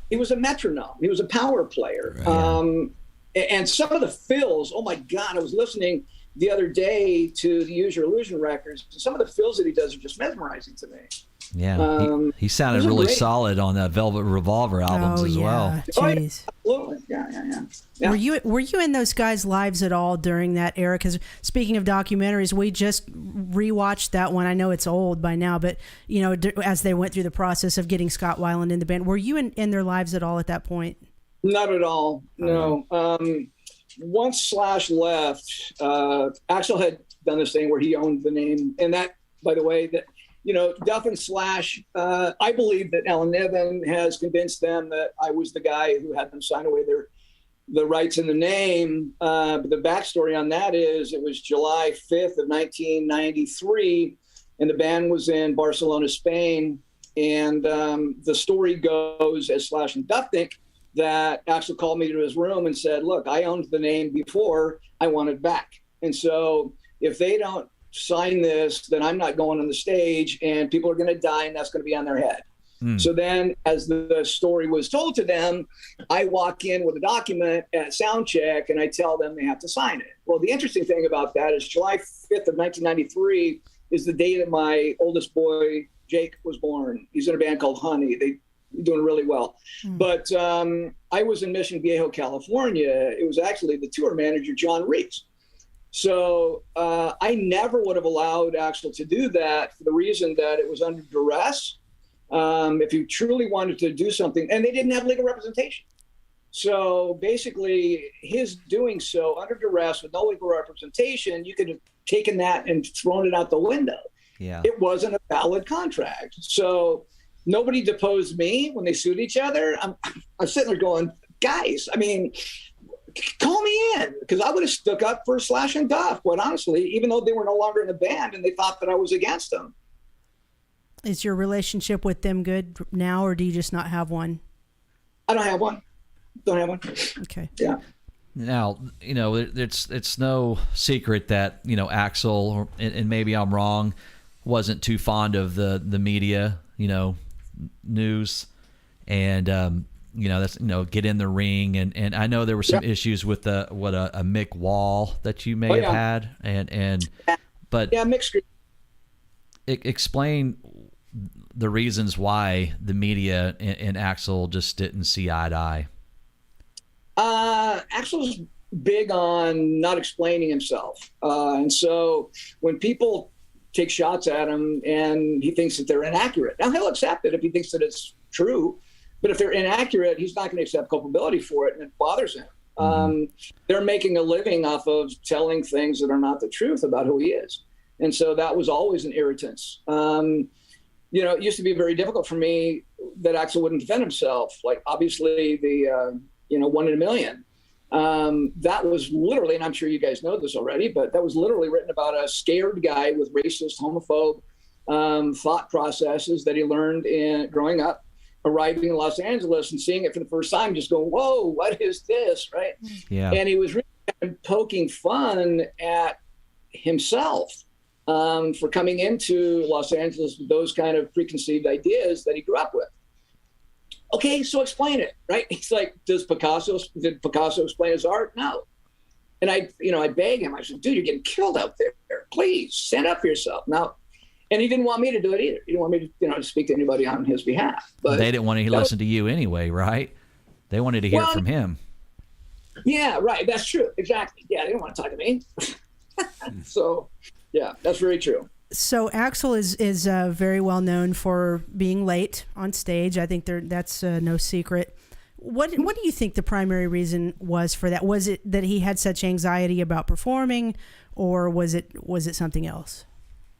He was a metronome. He was a power player. Right. And some of the fills, oh my God, I was listening the other day to the Use Your Illusion records. Some of the fills that he does are just mesmerizing to me. Yeah, he sounded really solid on that Velvet Revolver albums as well. Jeez. Oh, yeah. Were you in those guys' lives at all during that era? Because speaking of documentaries, we just rewatched that one. I know it's old by now, but you know, as they went through the process of getting Scott Weiland in the band, were you in their lives at all at that point? Not at all. No. Once Slash left, Axl had done this thing where he owned the name, and that, by the way, that. You know, Duff and Slash, I believe that Alan Niven has convinced them that I was the guy who had them sign away the rights in the name. But the backstory on that is it was July 5th of 1993, and the band was in Barcelona, Spain. And the story goes, as Slash and Duff think, that Axl called me to his room and said, look, I owned the name before, I want it back. And so if they don't sign this, then I'm not going on the stage, and people are going to die, and that's going to be on their head. So then, as the story was told to them, I walk in with a document at sound check, and I tell them they have to sign it. Well, the interesting thing about that is July 5th of 1993 is the day that my oldest boy, Jake, was born. He's in a band called Honey. They're doing really well. But I was in Mission Viejo, California. It was actually the tour manager, John Reese. So I never would have allowed Axl to do that for the reason that it was under duress. If you truly wanted to do something, and they didn't have legal representation. So basically, his doing so under duress with no legal representation, you could have taken that and thrown it out the window. Yeah. It wasn't a valid contract. So nobody deposed me when they sued each other. I'm sitting there going, guys, I mean, call me in, because I would have stuck up for Slash and Duff, quite honestly, even though they were no longer in the band and they thought that I was against them. Is your relationship with them good now, or do you just not have one? I don't have one. Don't have one. Okay. Yeah. Now, it's no secret that, Axl, and maybe I'm wrong, wasn't too fond of the media, news, and, that's, get in the ring. And I know there were some issues with a Mick Wall that you may have had. But mixed. Explain the reasons why the media and Axl just didn't see eye to eye. Axl's big on not explaining himself. And so when people take shots at him and he thinks that they're inaccurate, now he'll accept it if he thinks that it's true, but if they're inaccurate, he's not going to accept culpability for it, and it bothers him. They're making a living off of telling things that are not the truth about who he is. And so that was always an irritant. It used to be very difficult for me that Axl wouldn't defend himself. Like, obviously, the 1 in a million. That was literally, and I'm sure you guys know this already, but that was literally written about a scared guy with racist, homophobe thought processes that he learned in growing up, arriving in Los Angeles and seeing it for the first time, just going, whoa, what is this, right? Yeah. And he was really kind of poking fun at himself for coming into Los Angeles with those kind of preconceived ideas that he grew up with. Okay, so explain it, right? He's like, did Picasso explain his art? No. And I beg him. I said, dude, you're getting killed out there. Please stand up for yourself. Now, and he didn't want me to do it either. He didn't want me to, to speak to anybody on his behalf. But they didn't want to listen to you anyway, right? They wanted to hear from him. Yeah, right. That's true. Exactly. Yeah, they didn't want to talk to me. So, yeah, that's very true. So Axl is very well known for being late on stage. I think that's no secret. What do you think the primary reason was for that? Was it that he had such anxiety about performing, or was it something else?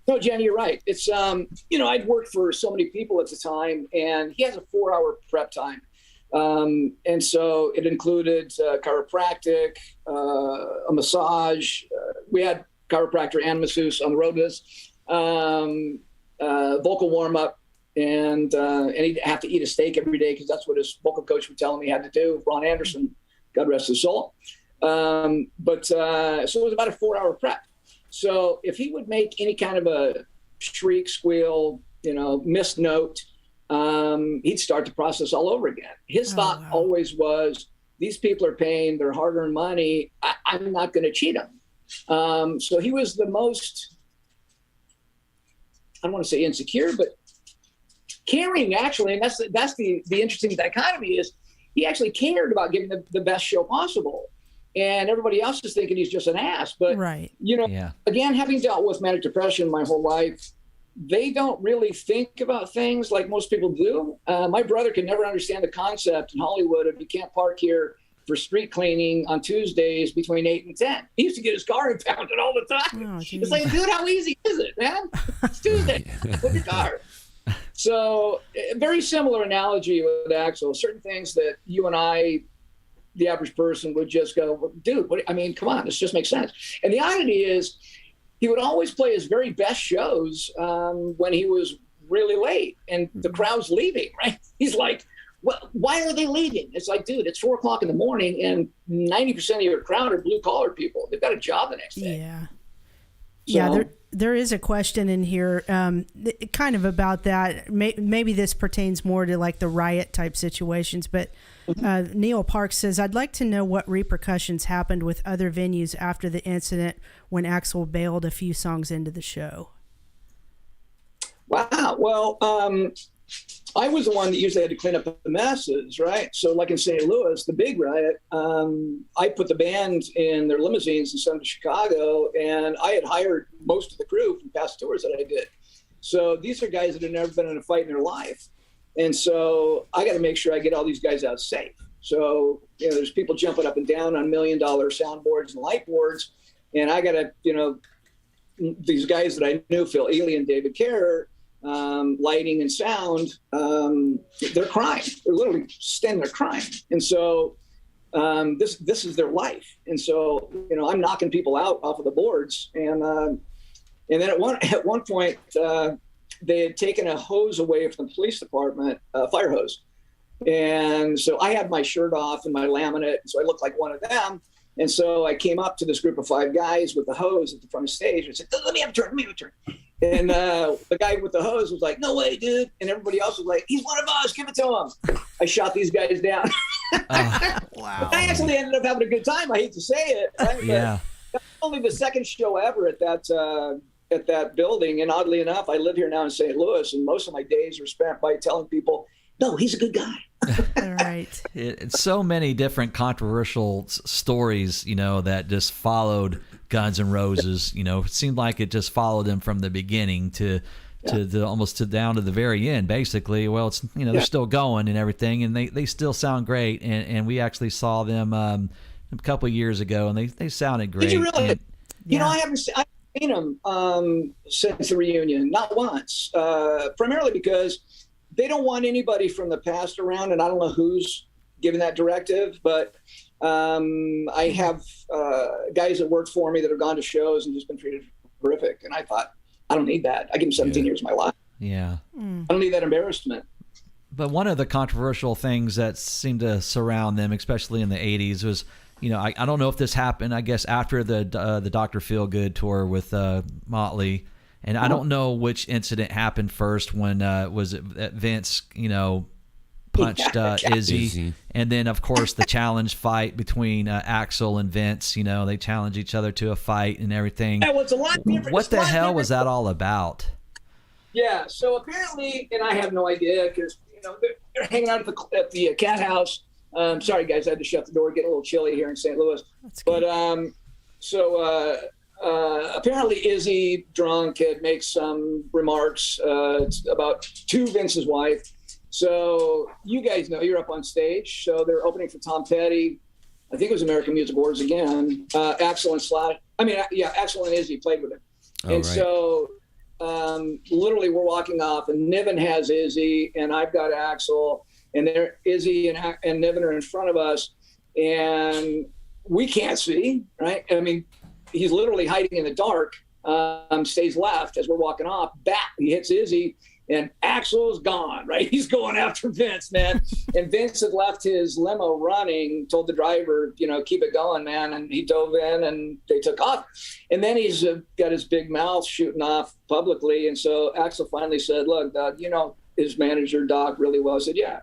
No, Jenny, you're right. It's I'd worked for so many people at the time, and he has a 4-hour prep time, and so it included chiropractic, a massage. We had chiropractor and masseuse on the road with us. Vocal warm up, and he'd have to eat a steak every day because that's what his vocal coach would tell him he had to do. Ron Anderson, God rest his soul. So it was about a 4-hour prep. So if he would make any kind of a shriek, squeal, missed note, he'd start the process all over again. His thought always was, these people are paying their hard-earned money. I'm not going to cheat them. So he was the most, I don't want to say insecure, but caring, actually. And that's the interesting dichotomy is he actually cared about giving the best show possible. And everybody else is thinking he's just an ass. But, again, having dealt with manic depression my whole life, they don't really think about things like most people do. My brother could never understand the concept in Hollywood of you can't park here for street cleaning on Tuesdays between 8 and 10. He used to get his car impounded all the time. It's like, dude, how easy is it, man? It's Tuesday. Put your car. So a very similar analogy with Axl. Certain things that you and I, the average person, would just go, well, dude, come on, this just makes sense. And the oddity is he would always play his very best shows when he was really late and the crowd's leaving, right? He's like, well, why are they leaving? It's like, dude, it's 4:00 in the morning and 90% of your crowd are blue collar people. They've got a job the next day. Yeah. So, yeah. There is a question in here kind of about that. Maybe this pertains more to like the riot type situations, but Neil Parks says, I'd like to know what repercussions happened with other venues after the incident when Axl bailed a few songs into the show. Wow. Well, I was the one that usually had to clean up the messes, right? So like in St. Louis, the big riot, I put the band in their limousines and sent them to Chicago, and I had hired most of the crew from past tours that I did. So these are guys that had never been in a fight in their life. And so I got to make sure I get all these guys out safe. So, there's people jumping up and down on $1 million soundboards and light boards. And I got to, these guys that I knew, Phil Ely and David Kerr, lighting and sound, they're crying. They're literally standing there crying. And so this is their life. And so, I'm knocking people out off of the boards. And then at one point, they had taken a hose away from the police department, fire hose. And so I had my shirt off and my laminate, so I looked like one of them. And so I came up to this group of 5 guys with the hose at the front of the stage and said, let me have a turn. And the guy with the hose was like, no way, dude. And everybody else was like, he's one of us, give it to him. I shot these guys down. Wow. I actually ended up having a good time. I hate to say it. Right? Yeah. That's only the second show ever at that building. And oddly enough, I live here now in St. Louis, and most of my days are spent by telling people, no, he's a good guy. All right. It's so many different controversial stories, that just followed Guns N' Roses. It seemed like it just followed them from the beginning to the almost to down to the very end, basically. Well, it's they're still going and everything, and they still sound great. And we actually saw them a couple of years ago, and they sounded great. Did you really? And, I haven't seen them since the reunion, not once. Primarily because they don't want anybody from the past around, and I don't know who's giving that directive, but I have guys that work for me that have gone to shows and just been treated horrific. And I thought, I don't need that. I give them 17 years of my life. Yeah. I don't need that embarrassment. But one of the controversial things that seemed to surround them, especially in the 80s, was, I don't know if this happened, I guess, after the Dr. Feelgood tour with Motley. And I don't know which incident happened first when was it that Vince, punched Izzy. And then, of course, the challenge fight between Axl and Vince. They challenge each other to a fight and everything. Yeah, well, it's a lot different. What the hell was that all about? Yeah, so apparently, and I have no idea because, they're hanging out at the cat house. Sorry, guys, I had to shut the door, get a little chilly here in St. Louis. But apparently Izzy, drunk, had made some remarks about to Vince's wife. So you guys know, you're up on stage. So they're opening for Tom Petty. I think it was American Music Awards again. Axl and Izzy played with him. So literally we're walking off, and Niven has Izzy, and I've got Axl, and there Izzy and Niven are in front of us, and we can't see, right? I mean, he's literally hiding in the dark, stays left as we're walking off. He hits Izzy, and Axl's gone, right? He's going after Vince, man. And Vince had left his limo running, told the driver, keep it going, man. And he dove in, and they took off. And then he's got his big mouth shooting off publicly. And so Axl finally said, look, Doug, his manager, Doc, really well. I said, yeah.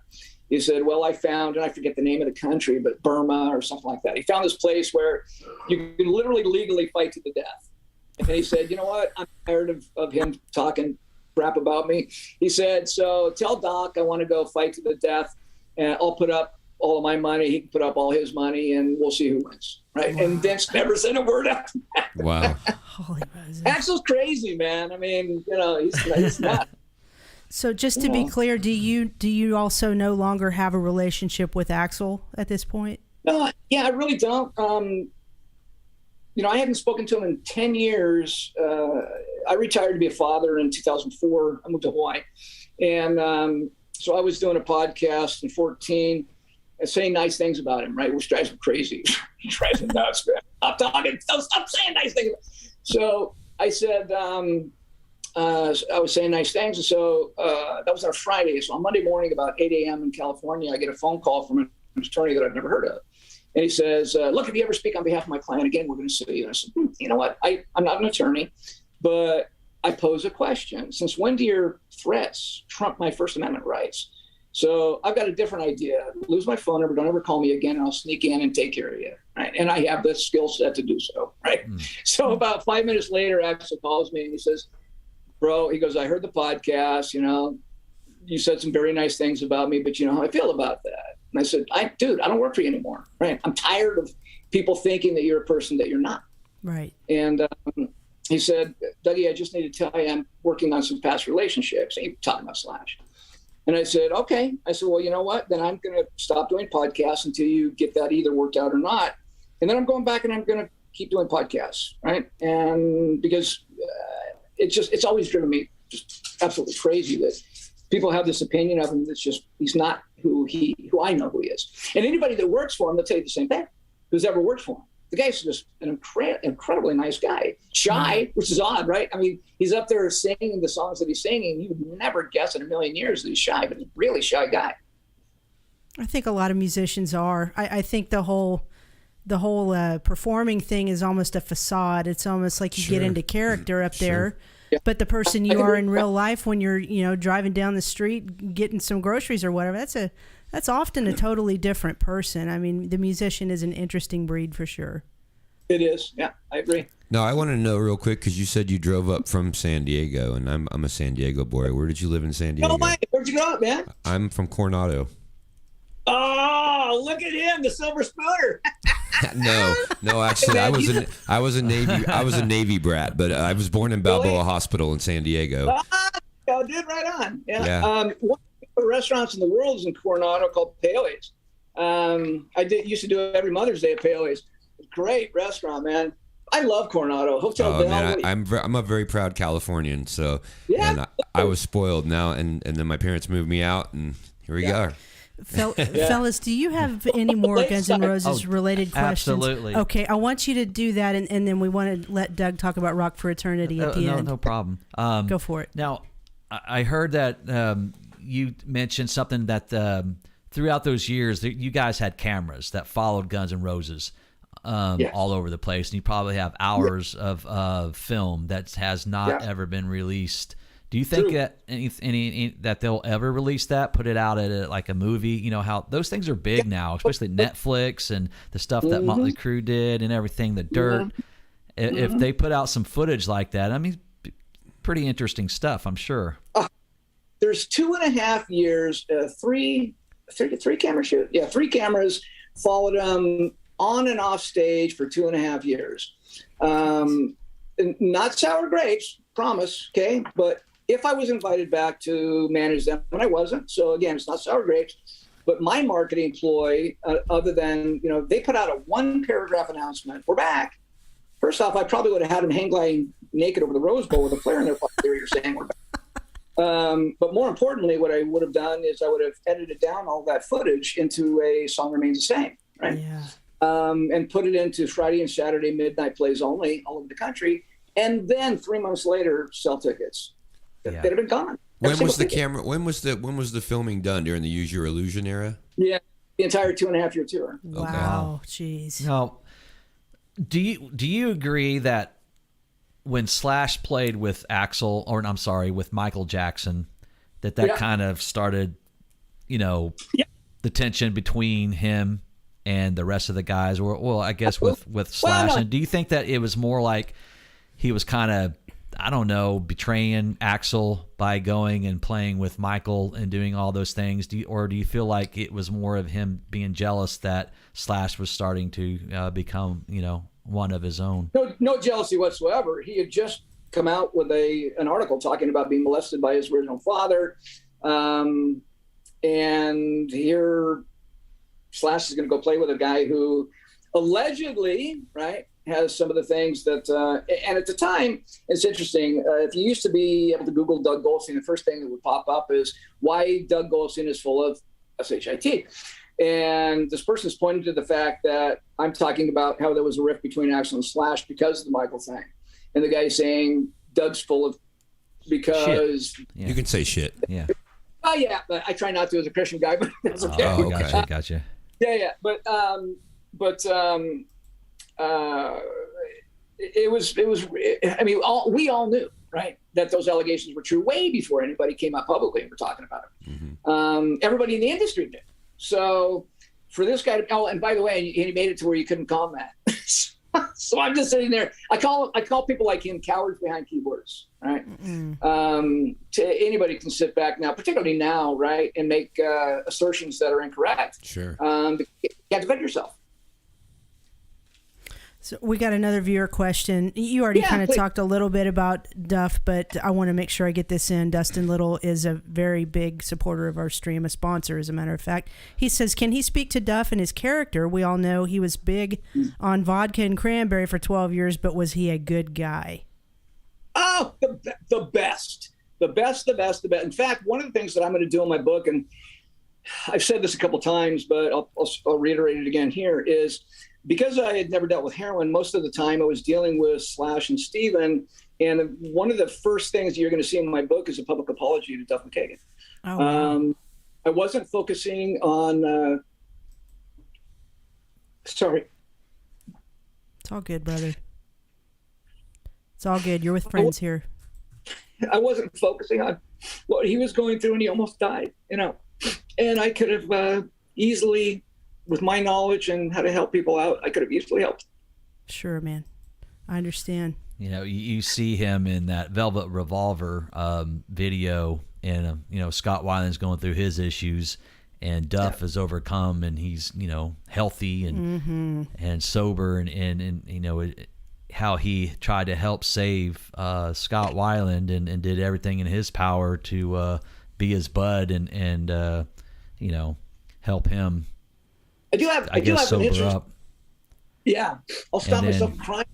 He said, well, I found, and I forget the name of the country, but Burma or something like that. He found this place where you can literally legally fight to the death. And he said, you know what? I'm tired of him talking crap about me. He said, so tell Doc I want to go fight to the death, and I'll put up all of my money. He can put up all his money, and we'll see who wins. Right. Wow. And Vince never said a word after that. Wow. Holy Moses. Axl's crazy, man. I mean, he's not. So just to be clear, do you also no longer have a relationship with Axl at this point? No, yeah, I really don't. I hadn't spoken to him in 10 years. I retired to be a father in 2004. I moved to Hawaii. And so I was doing a podcast in 2014 and saying nice things about him, right? Which drives him crazy. He drives him nuts, man. Stop saying nice things. So I said, I was saying nice things. And so that was our Friday. So on Monday morning, about 8 a.m. in California, I get a phone call from an attorney that I've never heard of. And he says, look, if you ever speak on behalf of my client again, we're going to sue you. And I said, you know what? I'm not an attorney, but I pose a question. Since when do your threats trump my First Amendment rights? So I've got a different idea. Lose my phone number. Don't ever call me again. And I'll sneak in and take care of you. Right. And I have the skill set to do so. Right. So about 5 minutes later, Axl calls me and he says, bro, he goes, I heard the podcast, you said some very nice things about me, but you know how I feel about that. And I said, dude, I don't work for you anymore. Right. I'm tired of people thinking that you're a person that you're not. Right. And he said, Dougie, I just need to tell you, I'm working on some past relationships. And he talking about Slash. And I said, okay. I said, well, you know what? Then I'm going to stop doing podcasts until you get that either worked out or not. And then I'm going back and I'm going to keep doing podcasts. Right. And because it's always driven me just absolutely crazy that people have this opinion of him that's just, he's not who do I know who he is? And anybody that works for him, they'll tell you the same thing, who's ever worked for him. The guy's just an incredibly nice guy. Shy, which is odd, right? I mean, he's up there singing the songs that he's singing. You would never guess in a million years that he's shy, but he's a really shy guy. I think a lot of musicians are. I think the whole performing thing is almost a facade. It's almost like you get into character up there. Yeah. But the person you are in real life, when you're driving down the street, getting some groceries or whatever, that's often a totally different person. I mean, the musician is an interesting breed for sure. It is. Yeah, I agree. No, I want to know real quick, because you said you drove up from San Diego, and I'm a San Diego boy. Where did you live in San Diego? No way. Where'd you go up, man? I'm from Coronado. Oh, look at him, the silver spooner. No, actually, I was a Navy brat, but I was born in Balboa Hospital in San Diego. Oh, dude, right on. Yeah. One of the restaurants in the world is in Coronado called Pele's. Used to do it every Mother's Day at Pele's. Great restaurant, man. I love Coronado. Hotel Bell. Man, I'm a very proud Californian, so and I was spoiled now, and then my parents moved me out, and here we go. Fellas, do you have any more Guns N' Roses related questions? Absolutely. Okay, I want you to do that, and then we want to let Doug talk about Rock for Eternity at the end. No problem. Go for it. Now, I heard that you mentioned something that throughout those years, you guys had cameras that followed Guns N' Roses all over the place, and you probably have hours of film that has not ever been released. Do you think that any that they'll ever release that, put it out at like a movie? You know how those things are big now, especially Netflix and the stuff that Motley Crue did and everything, the Dirt. If they put out some footage like that, I mean, pretty interesting stuff, I'm sure. There's 2.5 years, three camera shoot. Yeah, 3 cameras followed them on and off stage for 2.5 years. Not sour grapes, promise, okay? But if I was invited back to manage them, and I wasn't, so again, it's not sour grapes, but my marketing ploy, other than, they put out a 1-paragraph announcement, we're back. First off, I probably would have had them hang gliding naked over the Rose Bowl with a flare in their pocket. You're saying we're back. But more importantly, what I would have done is I would have edited down all that footage into a Song Remains the Same, right? Yeah. And put it into Friday and Saturday midnight plays only all over the country. And then 3 months later, sell tickets. They'd have been gone. When was the filming done? During the Use Your Illusion era? Yeah, the entire 2.5-year tour. Wow, jeez. Now, do you agree that when Slash played with with Michael Jackson, that kind of started, the tension between him and the rest of the guys, or well, I guess with Slash? And do you think that it was more like he was kind of, I don't know, betraying Axl by going and playing with Michael and doing all those things? Do you feel like it was more of him being jealous that Slash was starting to become, one of his own? No jealousy whatsoever. He had just come out with an article talking about being molested by his original father. And here Slash is going to go play with a guy who allegedly, right, has some of the things that, and at the time, it's interesting. If you used to be able to Google Doug Goldstein, the first thing that would pop up is why Doug Goldstein is full of SHIT. And this person's pointing to the fact that I'm talking about how there was a rift between Axl and Slash because of the Michael thing. And the guy's saying Doug's full of, because... You can say shit. Yeah. Oh, yeah, but I try not to as a Christian guy, but that's okay. Oh, okay. Gotcha. Yeah. But it was. I mean, we all knew, right, that those allegations were true way before anybody came out publicly and were talking about it. Mm-hmm. Everybody in the industry did. So for this guy to, and by the way, he made it to where you couldn't call him that. So I'm just sitting there. I call people like him cowards behind keyboards, right? Mm-hmm. Anybody can sit back now, particularly now, right, and make assertions that are incorrect. Sure. You have to defend yourself. So we got another viewer question. You already kind of talked a little bit about Duff, but I want to make sure I get this in. Dustin Little is a very big supporter of our stream, a sponsor, as a matter of fact. He says, can he speak to Duff and his character? We all know he was big on vodka and cranberry for 12 years, but was he a good guy? Oh, the best. In fact, one of the things that I'm going to do in my book, and I've said this a couple times, but I'll reiterate it again here, is because I had never dealt with heroin, most of the time I was dealing with Slash and Steven. And one of the first things you're going to see in my book is a public apology to Duff McKagan. Oh, wow. I wasn't focusing on, sorry. It's all good, brother. It's all good. You're with friends here. I wasn't focusing on what he was going through, and he almost died, and I could have easily, with my knowledge and how to help people out, I could have easily helped. Sure, man. I understand. You see him in that Velvet Revolver video, and Scott Weiland's going through his issues, and Duff is overcome, and he's healthy and sober, and how he tried to help save Scott Weiland and did everything in his power to be his bud and help him. I do have sober up. Yeah, I'll stop myself crying.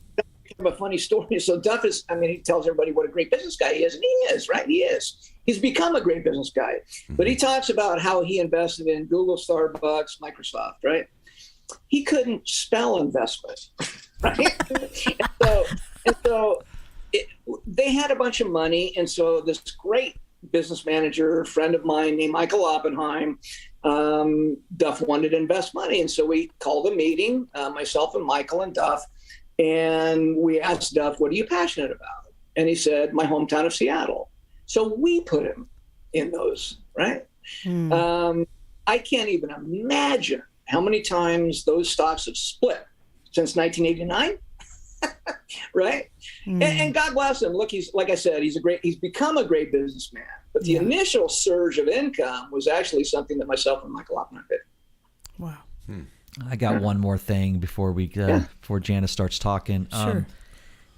A funny story. So Duff is, he tells everybody what a great business guy he is, and he is, right? He is. He's become a great business guy. But he talks about how he invested in Google, Starbucks, Microsoft, right? He couldn't spell investment, right? They had a bunch of money, and so this great business manager, friend of mine named Michael Oppenheim, Duff wanted to invest money, and so we called a meeting, myself and Michael and Duff, and we asked Duff, what are you passionate about? And he said, my hometown of Seattle. So we put him in those, right? I can't even imagine how many times those stocks have split since 1989, right? And God bless him. Look, he's, like I said, he's become a great businessman. But the initial surge of income was actually something that myself and Michael Oppenheim did. Wow. I got one more thing before before Janice starts talking. Sure.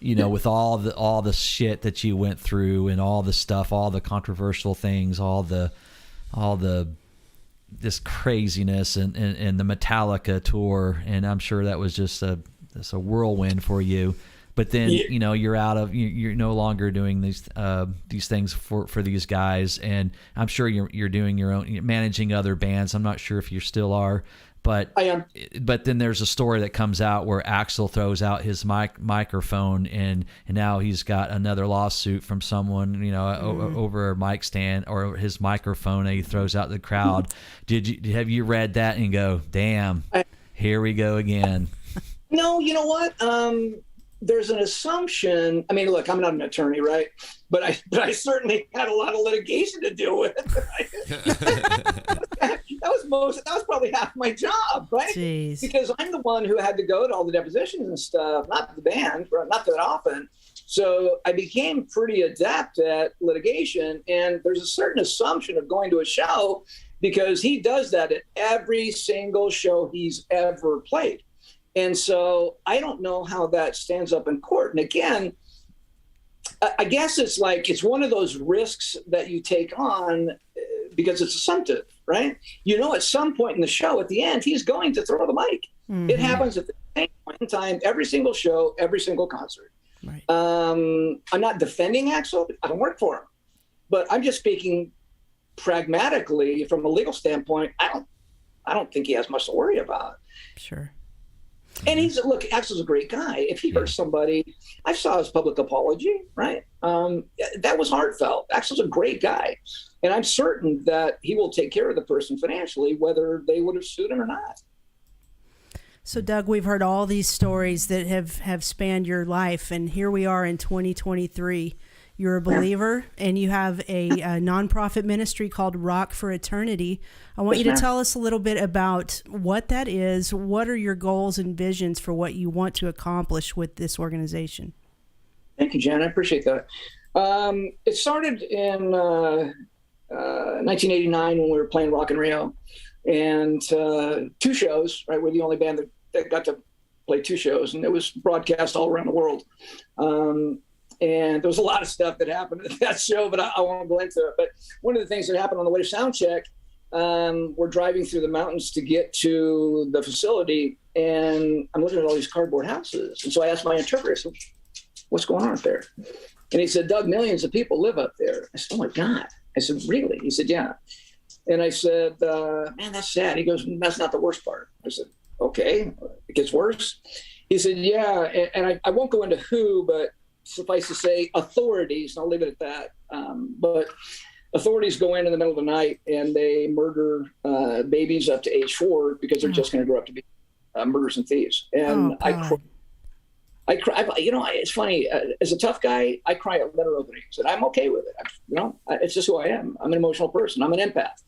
With all the shit that you went through and all the stuff, all the controversial things, all the this craziness and the Metallica tour, and I'm sure that was just a whirlwind for you. But then you're no longer doing these things for these guys, and I'm sure you're doing your own, managing other bands. I'm not sure if you still are. But I am. But then there's a story that comes out where Axl throws out his microphone, and now he's got another lawsuit from someone, over a mic stand or his microphone that he throws out the crowd. Have you read that and go, damn, here we go again? No, you know what? There's an assumption. Look, I'm not an attorney, right? But I certainly had a lot of litigation to deal with. That was probably half my job, right? Jeez. Because I'm the one who had to go to all the depositions and stuff, not the band, not that often. So I became pretty adept at litigation, and there's a certain assumption of going to a show because he does that at every single show he's ever played. And so I don't know how that stands up in court. And again, I guess it's one of those risks that you take on because it's assumptive, right? At some point in the show, at the end, he's going to throw the mic. Mm-hmm. It happens at the same point in time, every single show, every single concert. Right. I'm not defending Axl. I don't work for him. But I'm just speaking pragmatically from a legal standpoint. I don't think he has much to worry about. Sure. And Axl's a great guy. If he hurts somebody, I saw his public apology, right? That was heartfelt. Axl's a great guy. And I'm certain that he will take care of the person financially, whether they would have sued him or not. So, Doug, we've heard all these stories that have spanned your life, and here we are in 2023. You're a believer, and you have a nonprofit ministry called Rock for Eternity. I want you to tell us a little bit about what that is. What are your goals and visions for what you want to accomplish with this organization? Thank you, Jan. I appreciate that. It started in 1989 when we were playing Rock in Rio, and 2 shows. Right, we're the only band that got to play 2 shows, and it was broadcast all around the world. And there was a lot of stuff that happened at that show, but I won't go into it. But one of the things that happened on the way to sound check, we're driving through the mountains to get to the facility, and I'm looking at all these cardboard houses. And so I asked my interpreter, I said, what's going on up there? And he said, Doug, millions of people live up there. I said, oh my God. I said, really? He said, yeah. And I said, man, that's sad. He goes, that's not the worst part. I said, okay, it gets worse. He said, yeah. And I won't go into who, but suffice to say authorities, and I'll leave it at that. But authorities go in the middle of the night and they murder babies up to age 4 because they're just going to grow up to be murderers and thieves. And I cry. It's funny. As a tough guy, I cry at letter openings, and I'm okay with it. It's just who I am. I'm an emotional person. I'm an empath,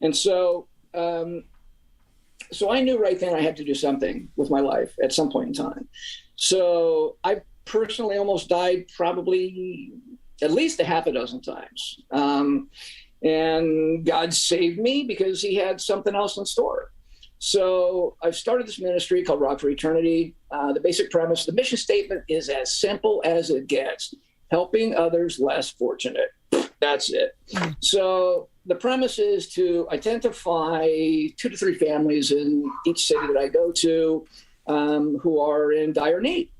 and so I knew right then I had to do something with my life at some point in time. So I personally almost died probably at least a half a dozen times, and God saved me because He had something else in store. So I've started this ministry called Rock for Eternity. The basic premise, the mission statement is as simple as it gets: helping others less fortunate. That's it. So the premise is to identify 2 to 3 families in each city that I go to who are in dire need.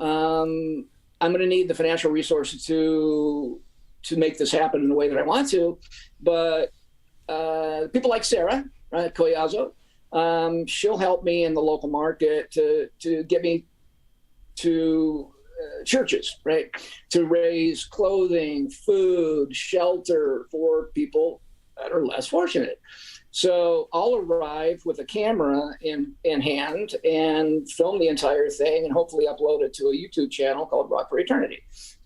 I'm going to need the financial resources to make this happen in the way that I want to. But people like Sarah, right, Koyazo, she'll help me in the local market to get me to churches, right, to raise clothing, food, shelter for people that are less fortunate. So I'll arrive with a camera in hand and film the entire thing and hopefully upload it to a YouTube channel called Rock for Eternity.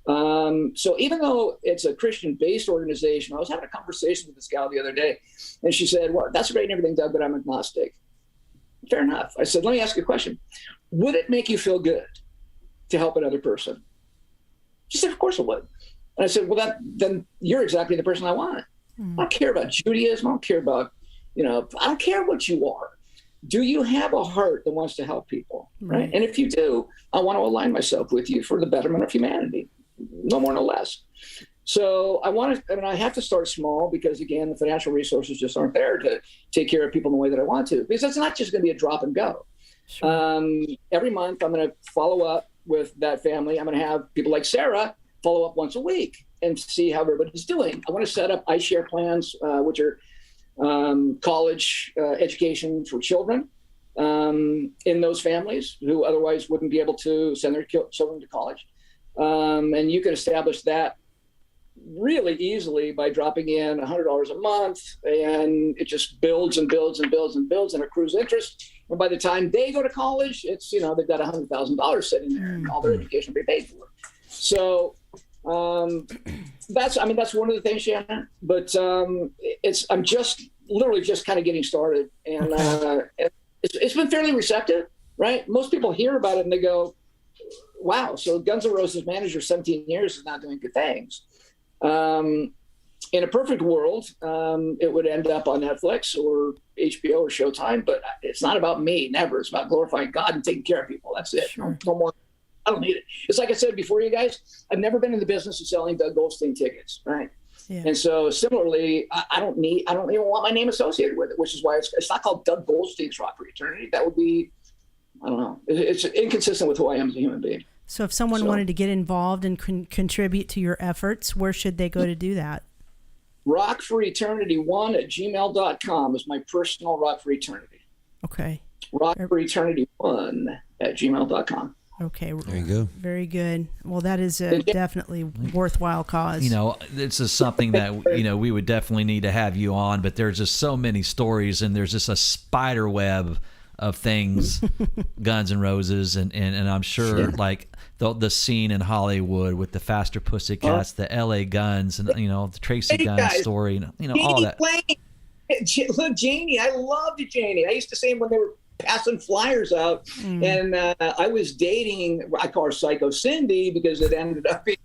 So even though it's a Christian-based organization, I was having a conversation with this gal the other day, and she said, well, that's great and everything, Doug, but I'm agnostic. Fair enough. I said, let me ask you a question. Would it make you feel good to help another person? She said, of course it would. And I said, well, then you're exactly the person I want. I don't care about Judaism. I don't care about, I don't care what you are. Do you have a heart that wants to help people? Right. And if you do, I want to align myself with you for the betterment of humanity. No more, no less. So I have to start small because, again, the financial resources just aren't there to take care of people in the way that I want to, because it's not just going to be a drop and go. Sure. Every month, I'm going to follow up with that family. I'm going to have people like Sarah follow up once a week and see how everybody's doing. I want to set up iShare plans, which are college education for children in those families who otherwise wouldn't be able to send their children to college. And you can establish that really easily by dropping in $100 a month, and it just builds and builds and builds and builds and accrues interest. And by the time they go to college, it's, they've got $100,000 sitting there and all their education will be paid for. So that's one of the things, Shannon, but I'm just literally just kind of getting started, and it's been fairly receptive, right? Most people hear about it and they go, wow, so Guns N' Roses manager 17 years is not doing good things. In a perfect world, it would end up on Netflix or HBO or Showtime, but it's not about me, never. It's about glorifying God and taking care of people. That's it. Sure. No more. I don't need it. It's like I said before, you guys, I've never been in the business of selling Doug Goldstein tickets, right? Yeah. And so similarly, I don't even want my name associated with it, which is why it's not called Doug Goldstein's Rock for Eternity. That would be, I don't know. It's inconsistent with who I am as a human being. So if someone wanted to get involved and contribute to your efforts, where should they go to do that? rockforeternity1@gmail.com is my personal Rock for Eternity. Okay. rockforeternity1@gmail.com. Okay. There you go. Very good. Well, that is a definitely worthwhile cause. This is something that, we would definitely need to have you on, but there's just so many stories, and there's just a spider web of things, Guns N' Roses, and I'm sure like the scene in Hollywood with the Faster Pussycats, the LA Guns, and the Tracy Guns story, all that. Look, Janie, I loved Janie. I used to see him when they were passing flyers out, and I was dating. I call her Psycho Cindy because it ended up being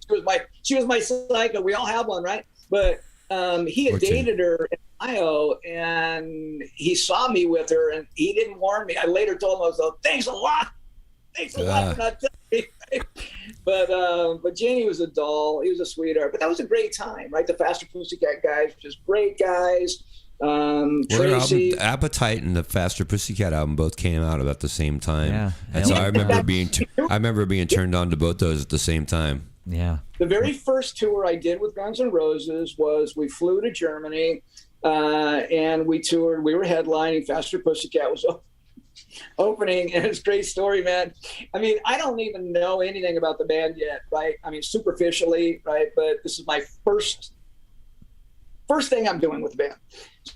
she was my psycho. We all have one, right? But he had dated her in Ohio, and he saw me with her, and he didn't warn me. I later told him, I was like, thanks a lot for not telling me. But Janie was a doll. He was a sweetheart. But that was a great time, right? The Faster Pussycat guys, just great guys. Tracy, Appetite and the Faster Pussycat album both came out about the same time. Yeah. And so I remember being turned on to both those at the same time. Yeah. The very first tour I did with Guns N' Roses was we flew to Germany and we toured. We were headlining. Faster Pussycat was opening, and it's a great story, man. I mean, I don't even know anything about the band yet, right? I mean, superficially, right? But this is my first thing I'm doing with the band.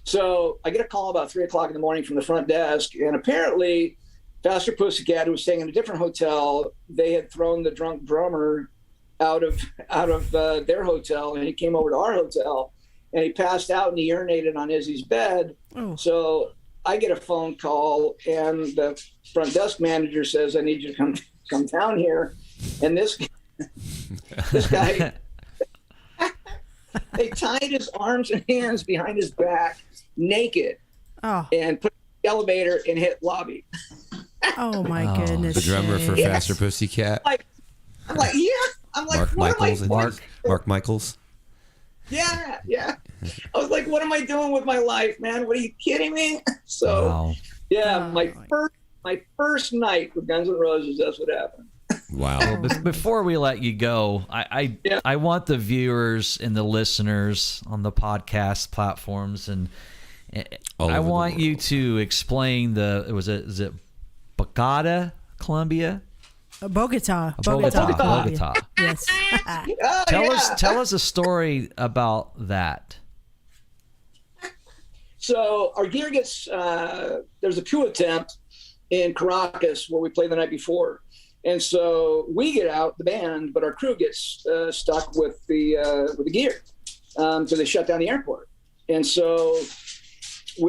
So I get a call about 3:00 in the morning from the front desk, and apparently Faster Pussycat, who was staying in a different hotel, they had thrown the drunk drummer out of their hotel, and he came over to our hotel, and he passed out and he urinated on Izzy's bed. Oh. So I get a phone call, and the front desk manager says, "I need you to come down here." And this guy, they tied his arms and hands behind his back, naked, and put in the elevator and hit lobby. Oh my goodness! The drummer for Faster Pussycat. I'm like, yeah. I'm like, Mark Michaels. Yeah. I was like, what am I doing with my life, man? What, are you kidding me? So, my first night with Guns N' Roses, that's what happened. Wow. Well, before we let you go, I want the viewers and the listeners on the podcast platforms, and I want you to explain is it Bogota, Colombia? Bogota. Yes. Tell us a story about that. So our gear gets there's a coup attempt in Caracas where we played the night before, and so we get out, the band, but our crew gets stuck with the gear because they shut down the airport, and so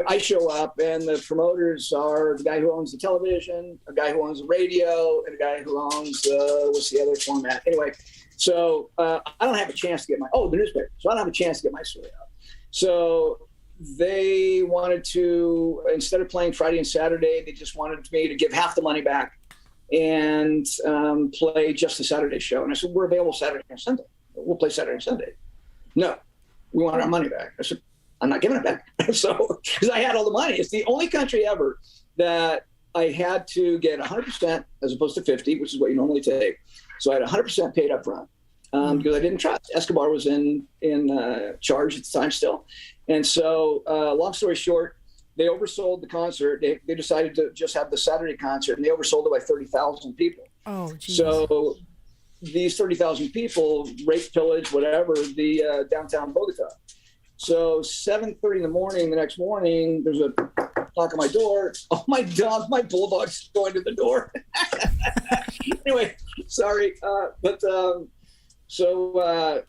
I show up, and the promoters are the guy who owns the television, a guy who owns the radio, and a guy who owns what's the other format. Anyway, so I don't have a chance to get the newspaper. So I don't have a chance to get my story out. So they wanted to, instead of playing Friday and Saturday, they just wanted me to give half the money back and play just the Saturday show. And I said, we're available Saturday and Sunday. We'll play Saturday and Sunday. No, we want our money back. I said, I'm not giving it back. So, because I had all the money. It's the only country ever that I had to get 100% as opposed to 50, which is what you normally take. So I had 100% paid up front because I didn't trust. Escobar was in charge at the time still. And so, long story short, they oversold the concert. They decided to just have the Saturday concert, and they oversold it by 30,000 people. Oh, geez. So these 30,000 people raped, pillaged, whatever, the downtown Bogota. So 7:30 in the morning, the next morning, there's a knock on my door. Oh, my bulldog's going to the door. Anyway, sorry. So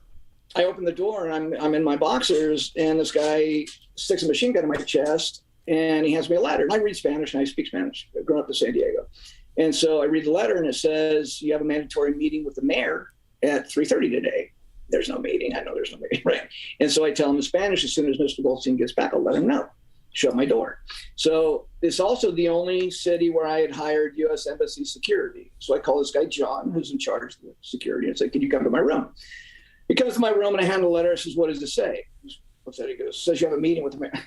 I open the door, and I'm in my boxers, and this guy sticks a machine gun in my chest, and he hands me a letter. And I read Spanish, and I speak Spanish. I've grown up in San Diego. And so I read the letter, and it says, you have a mandatory meeting with the mayor at 3:30 today. There's no meeting. I know there's no meeting, right? And so I tell him in Spanish, as soon as Mr. Goldstein gets back, I'll let him know. Shut my door. So it's also the only city where I had hired U.S. Embassy security. So I call this guy, John, who's in charge of the security, and say, can you come to my room? He comes to my room, and I hand the letter. I says, what does it say? What's that? He goes, says you have a meeting with the mayor.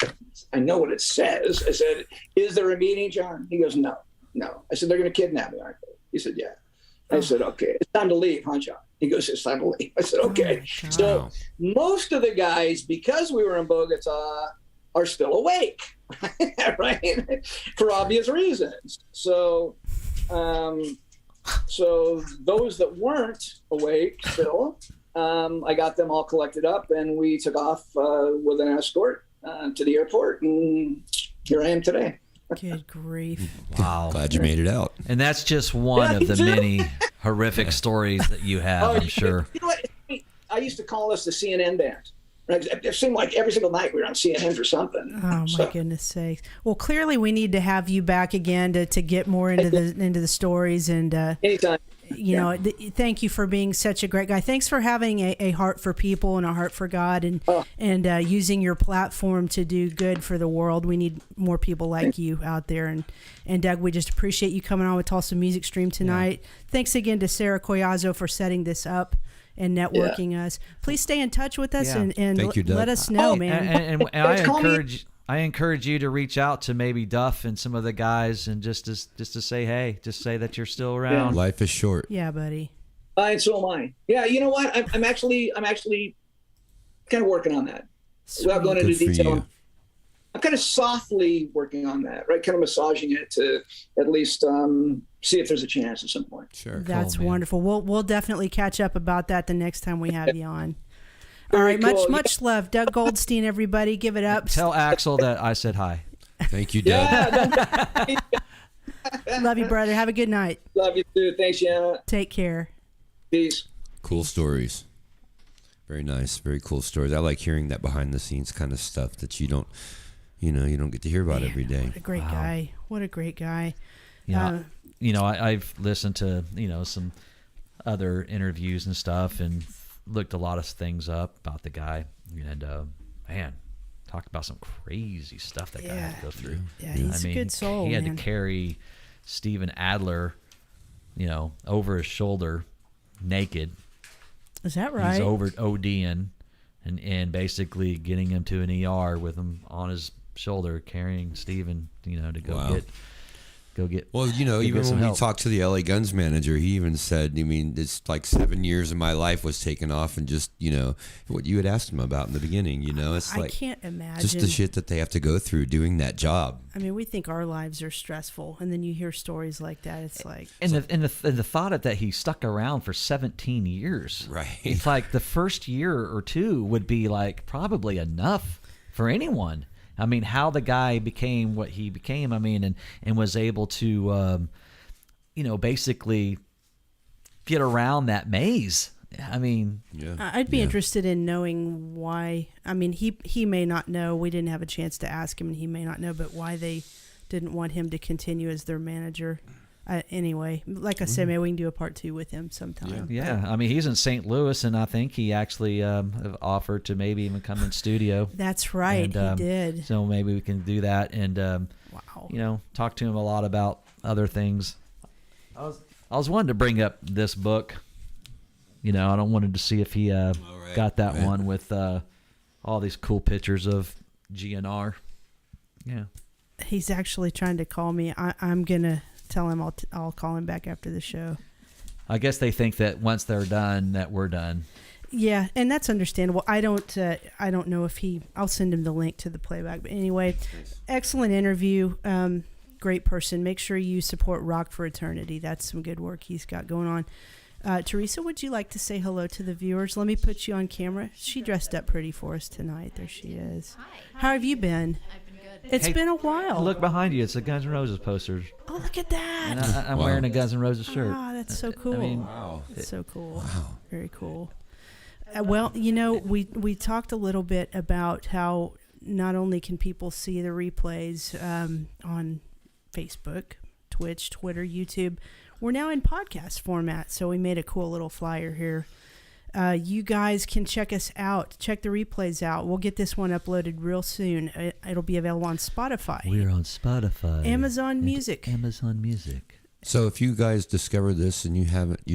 I know what it says. I said, is there a meeting, John? He goes, no. I said, they're going to kidnap me, aren't they? He said, yeah. I said, okay, it's time to leave, huh, John? He goes, it's time to leave. I said, okay. So most of the guys, because we were in Bogota, are still awake, right? For obvious reasons. So those that weren't awake still, I got them all collected up, and we took off with an escort to the airport, and here I am today. Good grief. Wow. Glad you made it out. And that's just one of the many horrific stories that you have, I'm sure. You know what? I used to call us the CNN band. Right? It seemed like every single night we were on CNN for something. Oh, my goodness sakes. Well, clearly we need to have you back again to get more into the stories. And anytime. Thank you for being such a great guy. Thanks for having a heart for people and a heart for God, and using your platform to do good for the world. We need more people like you out there. And Doug, we just appreciate you coming on with Tulsa Music Stream tonight. Yeah. Thanks again to Sarah Collazo for setting this up and networking us. Please stay in touch with us and Thank you, Doug. let us know, man. And I encourage you to reach out to maybe Duff and some of the guys, and just to say hey, just say that you're still around. Life is short. Yeah, buddy. And so am I. Yeah, you know what? I'm actually kind of working on that. Without going into Good for detail, you. I'm kind of softly working on that, right? Kind of massaging it to at least see if there's a chance at some point. Sure. That's man. wonderful. We'll definitely catch up about that the next time we have you on. All Very right, cool. much love, Doug Goldstein. Everybody, give it up. Tell Axel that I said hi. Thank you, Doug. Yeah, Love you, brother. Have a good night. love you too. Thanks, Jana. Take care. Peace. Cool stories. Very nice. Very cool stories. I like hearing that behind the scenes kind of stuff that you don't get to hear about every day. What a great guy. What a great guy. Yeah, I've listened to some other interviews and stuff, and looked a lot of things up about the guy, and man, talked about some crazy stuff that guy had to go through. Yeah, he's a good soul. He had man. to carry Steven Adler, over his shoulder, naked. Is that right? He's over ODing, and basically getting him to an ER with him on his shoulder, carrying Steven, to go Wow. get. Well, even when we talked to the LA Guns manager, he even said, it's like 7 years of my life was taken off, and just, what you had asked him about in the beginning, it's I like can't imagine. just the shit that they have to go through doing that job. I mean, we think our lives are stressful, and then you hear stories like that. It's like, And the thought of that he stuck around for 17 years. Right. It's like the first year or two would be like probably enough for anyone. I mean, how the guy became what he became, and was able to, basically get around that maze. I mean, Yeah. I'd be interested in knowing why. I mean, he may not know. We didn't have a chance to ask him, and he may not know, but why they didn't want him to continue as their manager. Anyway, like I said, maybe we can do a part 2 with him sometime. yeah. I mean, he's in St. Louis, and I think he actually have offered to maybe even come in studio. That's right. And, he did. So maybe we can do that, and Wow. talk to him a lot about other things. I was wanting to bring up this book. I don't wanted to see if he got that one with all these cool pictures of GNR. Yeah. He's actually trying to call me. I'm gonna tell him I'll call him back after the show. I guess they think that once they're done, that we're done. Yeah, and that's understandable. I don't know if I'll send him the link to the playback. But anyway, excellent interview. Great person. Make sure you support Rock for Eternity. That's some good work he's got going on. Teresa, would you like to say hello to the viewers? Let me put you on camera. She dressed up pretty for us tonight. There she is. Hi. How have you been? I've been good. It's Hey, been a while. Look behind you. It's a Guns N' Roses poster. Oh, look at that. And I'm wearing a Guns N' Roses shirt. Ah, that's so cool. I mean, Wow. That's so cool. Wow. Very cool. Well, we talked a little bit about how not only can people see the replays on Facebook, Twitch, Twitter, YouTube, we're now in podcast format. So we made a cool little flyer here. You guys can check us out. Check the replays out. We'll get this one uploaded real soon. It'll be available on Spotify. we're on Spotify, Amazon and Music. Amazon Music. So if you guys discover this and you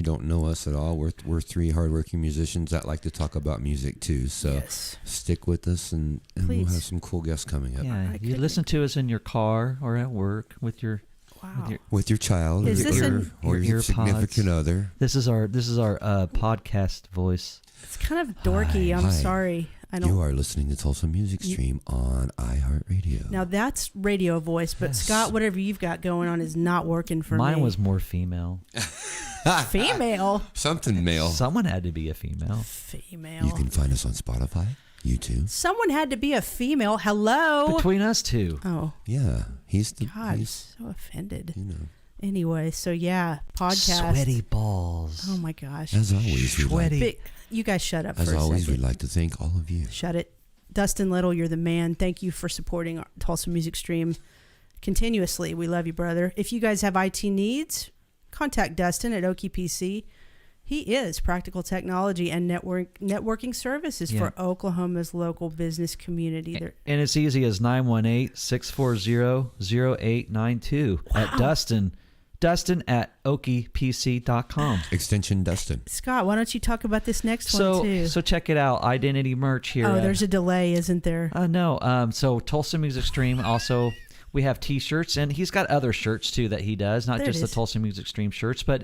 don't know us at all, we're 3 hardworking musicians that like to talk about music too. So Yes. stick with us, and we'll Please. have some cool guests coming up. Yeah, I you couldn't- listen to us in your car or at work with your. Wow. With your child Is or, this or an- your ear significant pods? other. This is our podcast voice. It's kind of dorky. I'm Hi. sorry. I don't. You are listening to Tulsa Music Stream on iHeartRadio. Now that's radio voice, but Yes. Scott, whatever you've got going on is not working for me. Mine was more female. female. Something male. Someone had to be a female. Female. You can find us on Spotify, YouTube. Someone had to be a female. Hello. Between us two. Oh Yeah, he's the. God, I'm he's, so offended. you know, Anyway, so yeah, podcast. Sweaty balls. Oh my gosh. as always, Sweaty. Big, you guys shut up as for a always, second. we'd like to thank all of you. Shut it. Dustin Little, you're the man. Thank you for supporting our Tulsa Music Stream continuously. We love you, brother. If you guys have IT needs, contact Dustin at OKPC. He is Practical Technology and Networking Services Yeah. for Oklahoma's local business community. And it's easy as 918-640-0892 at Dustin at okpc.com. Extension Dustin. Scott, why don't you talk about this next one too? So check it out. Identity merch here. Oh, there's a delay, isn't there? No. So Tulsa Music Stream also, we have T-shirts, and he's got other shirts too that he does, not There just it the is. Tulsa Music Stream shirts, but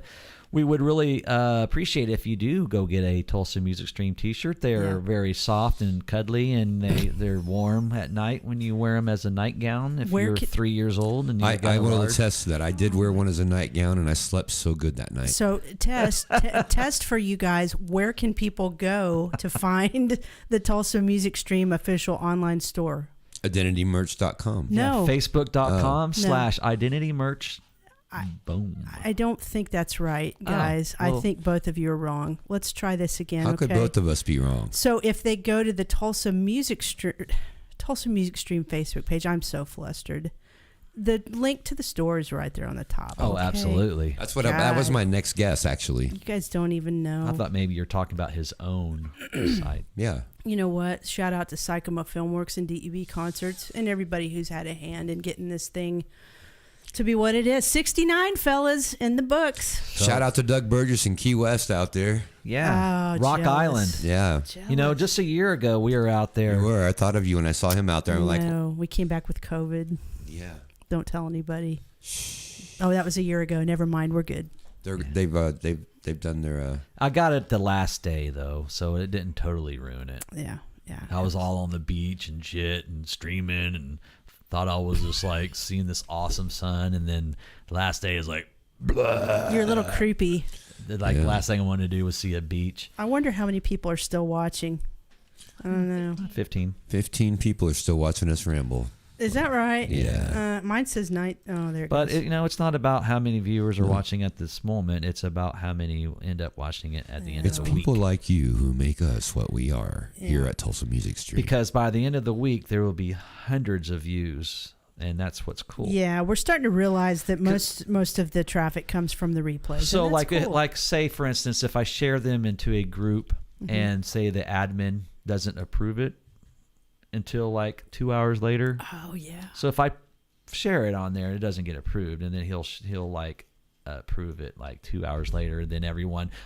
We would really appreciate if you do go get a Tulsa Music Stream t-shirt. They're very soft and cuddly, and they're warm at night when you wear them as a nightgown. If you're 3 years old and I will attest to that. I did wear one as a nightgown, and I slept so good that night. So test for you guys. Where can people go to find the Tulsa Music Stream official online store? IdentityMerch.com. No. Facebook.com/IdentityMerch. Boom. I don't think that's right, guys. I think both of you are wrong. Let's try this again. How could both of us be wrong? So if they go to the Tulsa Music Stream Facebook page, I'm so flustered. The link to the store is right there on the top. Oh, absolutely. That's what that was my next guess, actually. You guys don't even know. I thought maybe you're talking about his own site. Yeah. You know what? Shout out to Sycamore Filmworks and DEB Concerts and everybody who's had a hand in getting this thing to be what it is. 69, fellas, in the books. Shout out to Doug Burgess in Key West out there. Yeah. Oh, Rock jealous. Island. Yeah. Jealous. You know, just a year ago, we were out there. You were. I thought of you when I saw him out there. I'm like, no, we came back with COVID. yeah. Don't tell anybody. Oh, that was a year ago. Never mind. We're good. They've done their. I got it the last day, though, so it didn't totally ruin it. Yeah. I was all on the beach and shit and streaming and thought I was just like seeing this awesome sun, and then the last day is like, blah. You're a little creepy. The last thing I wanted to do was see a beach. I wonder how many people are still watching. I don't know. 15 people are still watching us ramble. Is that right? Yeah. Mine says night. Oh, there it But goes. it's not about how many viewers are watching at this moment. It's about how many end up watching it at the end It's of the week. people like you who make us what we are here at Tulsa Music Stream. Because by the end of the week, there will be hundreds of views, and that's what's cool. Yeah, we're starting to realize that most of the traffic comes from the replays. So, and that's cool. like say for instance, if I share them into a group and say the admin doesn't approve it until like 2 hours later. Oh yeah. So if I share it on there, it doesn't get approved, and then he'll like approve it like 2 hours later. Then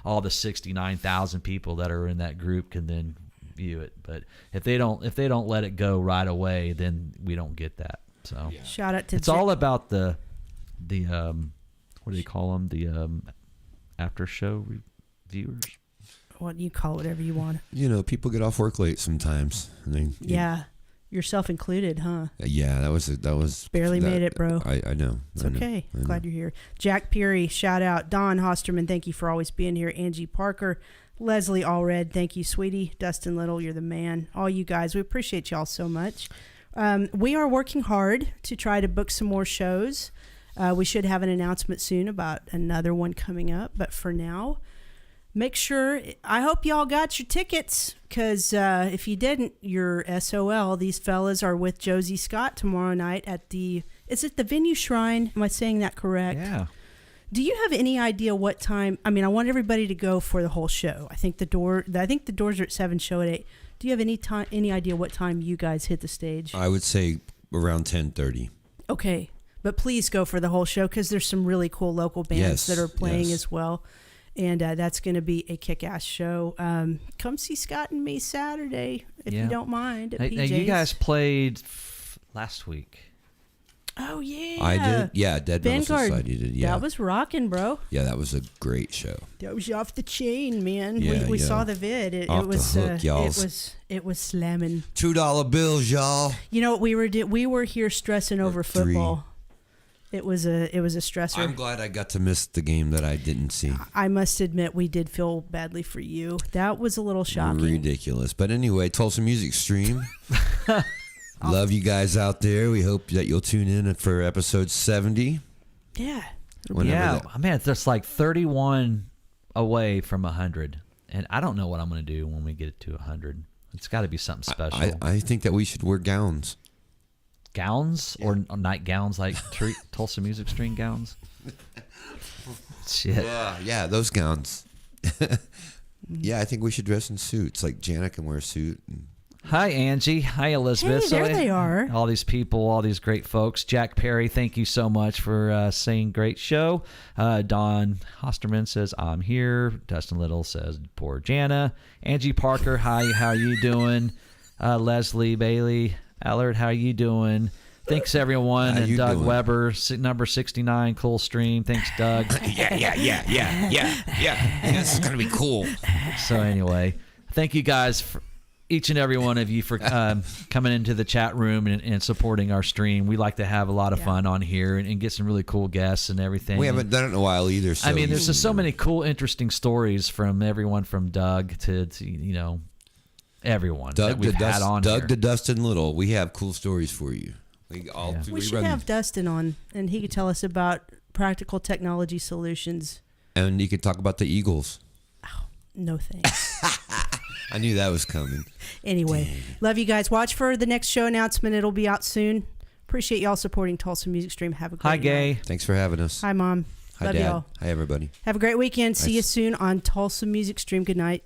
all the 69,000 people that are in that group can then view it. But if they don't let it go right away, then we don't get that. So Shout out to it's all about the what do you call them? The after show viewers. What you call it, whatever you want. You know, people get off work late sometimes. And Yeah. Yourself included, huh? Yeah, that was Barely made it, bro. I know. It's I know, okay. I know. Glad you're here. Jack Peary, shout out. Don Hosterman, thank you for always being here. Angie Parker, Leslie Allred, thank you, sweetie. Dustin Little, you're the man. All you guys, we appreciate y'all so much. We are working hard to try to book some more shows. We should have an announcement soon about another one coming up. But for now, make sure, I hope y'all got your tickets, because if you didn't, you're SOL. These fellas are with Josie Scott tomorrow night at is it the Venue Shrine? Am I saying that correct? Yeah. Do you have any idea what time? I mean, I want everybody to go for the whole show. I think the doors are at 7, show at 8. Do you have any idea what time you guys hit the stage? I would say around 10:30. Okay, but please go for the whole show, because there's some really cool local bands that are playing as well. And that's going to be a kick-ass show. Come see Scott and me Saturday, if you don't mind, at PJ's. Now you guys played last week. Oh, yeah. I did. Yeah, Dead Metal Vanguard. Society did. Yeah. That was rocking, bro. Yeah, that was a great show. That was off the chain, man. Yeah, we yeah. saw the vid. It Off the was hook, y'all. it was slamming. $2 bills, y'all. You know what we were here stressing over football. It was a stressor. I'm glad I got to miss the game that I didn't see. I must admit, we did feel badly for you. That was a little shocking. Ridiculous. But anyway, Tulsa Music Stream. Love you guys out there. We hope that you'll tune in for episode 70. Yeah. Yeah, man, that's like 31 away from 100, and I don't know what I'm going to do when we get it to 100. It's got to be something special. I think that we should wear gowns. Gowns or night gowns, like Tulsa Music Stream gowns. Shit. Yeah, those gowns. Yeah, I think we should dress in suits. Like Jana can wear a suit. Hi, Angie. Hi, Elizabeth. Hey, there they are. All these people, all these great folks. Jack Perry, thank you so much for saying great show. Don Hosterman says, I'm here. Dustin Little says, poor Jana. Angie Parker, hi, how you doing? Leslie Bailey Allard, how you doing? Thanks, everyone. How And you Doug doing? Weber, number 69, cool stream. Thanks, Doug. Yeah. This is gonna be cool. So anyway, thank you guys, for each and every one of you, for coming into the chat room and supporting our stream. We like to have a lot of fun on here and get some really cool guests and everything. We haven't done it in a while either. So I mean, there's just so many cool, interesting stories from everyone from Doug to everyone that we've had on here. Doug to Dustin Little. We have cool stories for you. We should have Dustin on, and he could tell us about practical technology solutions. And you can talk about the Eagles. No thanks. I knew that was coming. Anyway, love you guys. Watch for the next show announcement. It'll be out soon. Appreciate y'all supporting Tulsa Music Stream. Have a great Hi, Gay. night. Thanks for having us. Hi, Mom. Hi, love Dad. y'all. Hi, everybody. Have a great weekend. See you soon on Tulsa Music Stream. Good night.